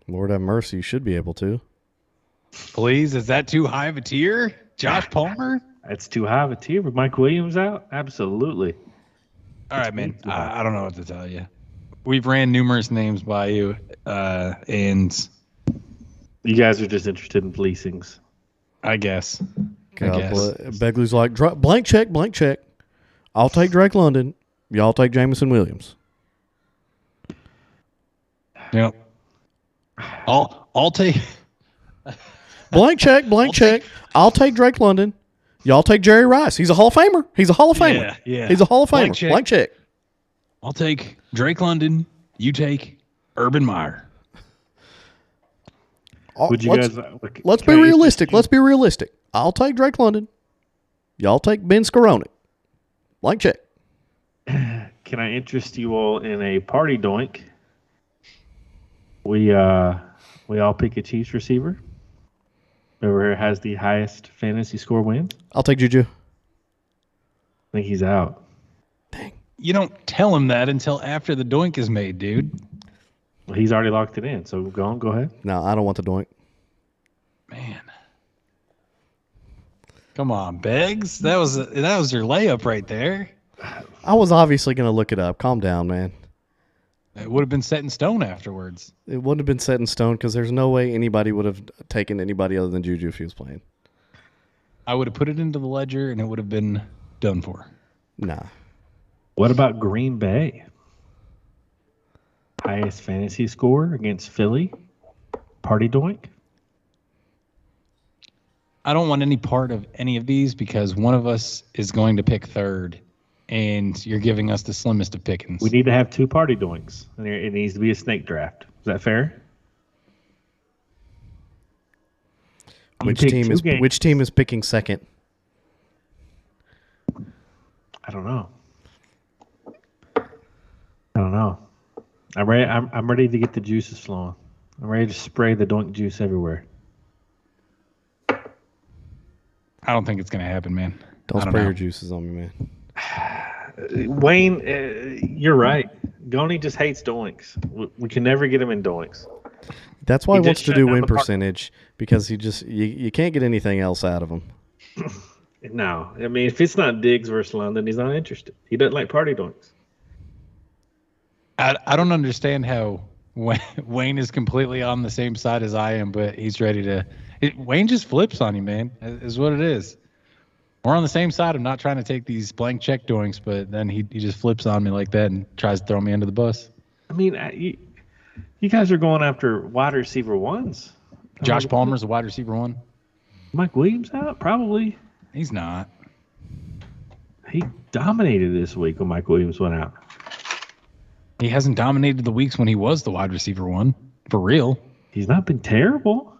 Lord have mercy, you should be able to. Please? Is that too high of a tier? Josh Palmer? That's too high of a tier. With Mike Williams out, absolutely. All right, man. I don't know what to tell you. We've ran numerous names by you, and You guys are just interested in fleecings. I guess. Begley's like, blank check, blank check. I'll take Drake London. Y'all take Jameson Williams. Yep. I'll take Blank check, blank check. I'll take Drake London. Y'all take Jerry Rice. He's a Hall of Famer. He's a Hall of Famer. Yeah. He's a Hall of Famer. Blank check. Blank check. I'll take Drake London. You take Urban Meyer. Would you let's, guys? let's be realistic. Let's be realistic. I'll take Drake London. Y'all take Ben Skowronek. Blank check. Can I interest you all in a party doink? We all pick a Chiefs receiver. Whoever has the highest fantasy score wins. I'll take Juju. I think he's out. You don't tell him that until after the doink is made, dude. Well, he's already locked it in. So go ahead. No, I don't want the doink. Man. Come on, Beggs. That was your layup right there. I was obviously going to look it up. Calm down, man. It would have been set in stone afterwards. It wouldn't have been set in stone because there's no way anybody would have taken anybody other than Juju if he was playing. I would have put it into the ledger and it would have been done for. Nah. What about Green Bay? Highest fantasy score against Philly. Party doink. I don't want any part of any of these because one of us is going to pick third, and you're giving us the slimmest of pickings. We need to have 2 party doinks, and it needs to be a snake draft. Is that fair? Which take team two is games. which team is picking second? I don't know. I'm ready to get the juices flowing. I'm ready to spray the Doink juice everywhere. I don't think it's gonna happen, man. Don't I don't spray know. your juices on me, man. Wayne, you're right. Goni just hates Doinks. We can never get him in Doinks. That's why He he wants just to shut do down win the park. percentage because you can't get anything else out of him. No, I mean, if it's not Diggs versus London, he's not interested. He doesn't like party Doinks. I don't understand how Wayne is completely on the same side as I am, but he's ready to. Wayne just flips on you, man. Is what it is. We're on the same side. I'm not trying to take these blank check doinks, but then he just flips on me like that and tries to throw me under the bus. I mean, you guys are going after wide receiver ones. Josh Palmer's a wide receiver one. Mike Williams out? Probably. He's not. He dominated this week when Mike Williams went out. He hasn't dominated the weeks when he was the wide receiver one. For real. He's not been terrible.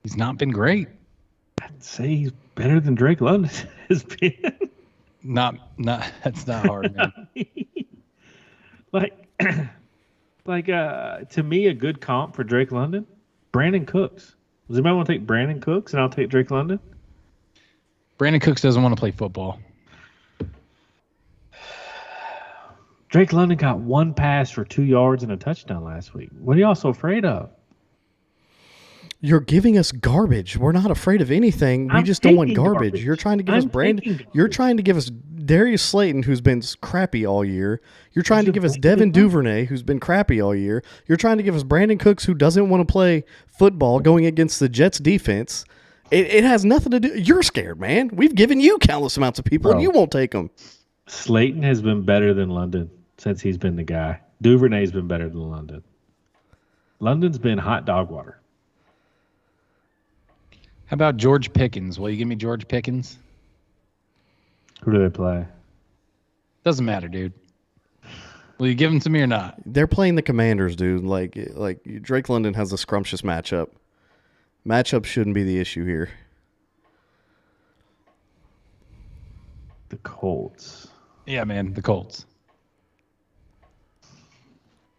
He's not been great. I'd say he's better than Drake London has been. Not that's not hard, man. To me, a good comp for Drake London, Brandon Cooks. Does anybody want to take Brandon Cooks and I'll take Drake London? Brandon Cooks doesn't want to play football. Drake London got one pass for 2 yards and a touchdown last week. What are y'all so afraid of? You're giving us garbage. We're not afraid of anything. We I'm just don't want taking garbage. garbage. You're trying to give I'm us Brandon. taking You're garbage. trying to give us Darius Slayton, who's been crappy all year. You're trying to He's give a us Brandon Devin Cooks. Duvernay, who's been crappy all year. You're trying to give us Brandon Cooks, who doesn't want to play football, going against the Jets defense. It has nothing to do. You're scared, man. We've given you countless amounts of people, and Bro. you won't take them. Slayton has been better than London since he's been the guy. Duvernay's been better than London. London's been hot dog water. How about George Pickens? Will you give me George Pickens? Who do they play? Doesn't matter, dude. Will you give him to me or not? They're playing the Commanders, dude. Like Drake London has a scrumptious matchup. Matchup shouldn't be the issue here. The Colts. Yeah, man, the Colts.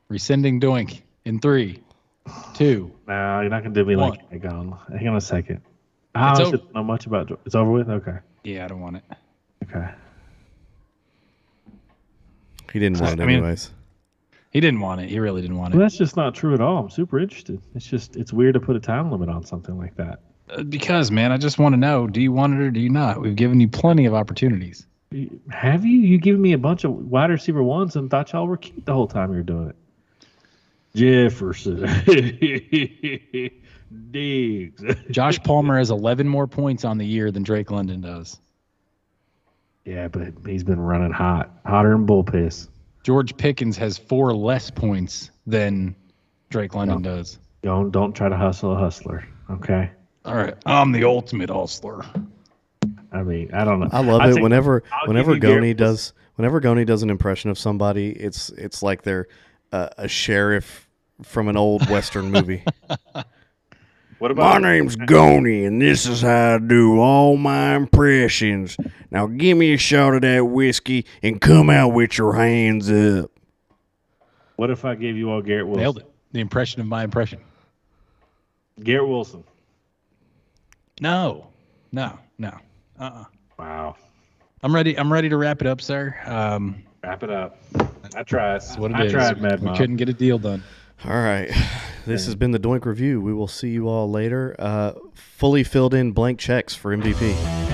Rescinding Doink in 3, 2. No, you're not going to do me One. like that, Gon. Hang on a second. It's I over. don't know much about It's over with? Okay. Yeah, I don't want it. Okay. He didn't want it I mean- anyways. He didn't want it. He really didn't want Well, it. that's just not true at all. I'm super interested. It's weird to put a time limit on something like that. Because, man, I just want to know, do you want it or do you not? We've given you plenty of opportunities. Have you? You given me a bunch of wide receiver ones and thought y'all were cute the whole time you were doing it. Jefferson. Diggs. Josh Palmer has 11 more points on the year than Drake London does. Yeah, but he's been running hot. Hotter than bull piss. George Pickens has 4 less points than Drake London does. Don't try to hustle a hustler, okay? All right. I'm the ultimate hustler. I mean, I don't know. I love I'd it say- whenever I'll whenever give you Goni Garrett does an impression of somebody. It's like they're a sheriff from an old Western movie. What about My name's Goni, and this is how I do all my impressions. Now give me a shot of that whiskey and come out with your hands up. What if I gave you all Garrett Wilson? Nailed it. The impression of my impression. Garrett Wilson. No. Wow. I'm ready to wrap it up, sir. Wrap it up. I tried. That's what it I is. tried, Mad We Mom. couldn't get a deal done. All right. This has been the Doink Review. We will see you all later. Fully filled in blank checks for MVP.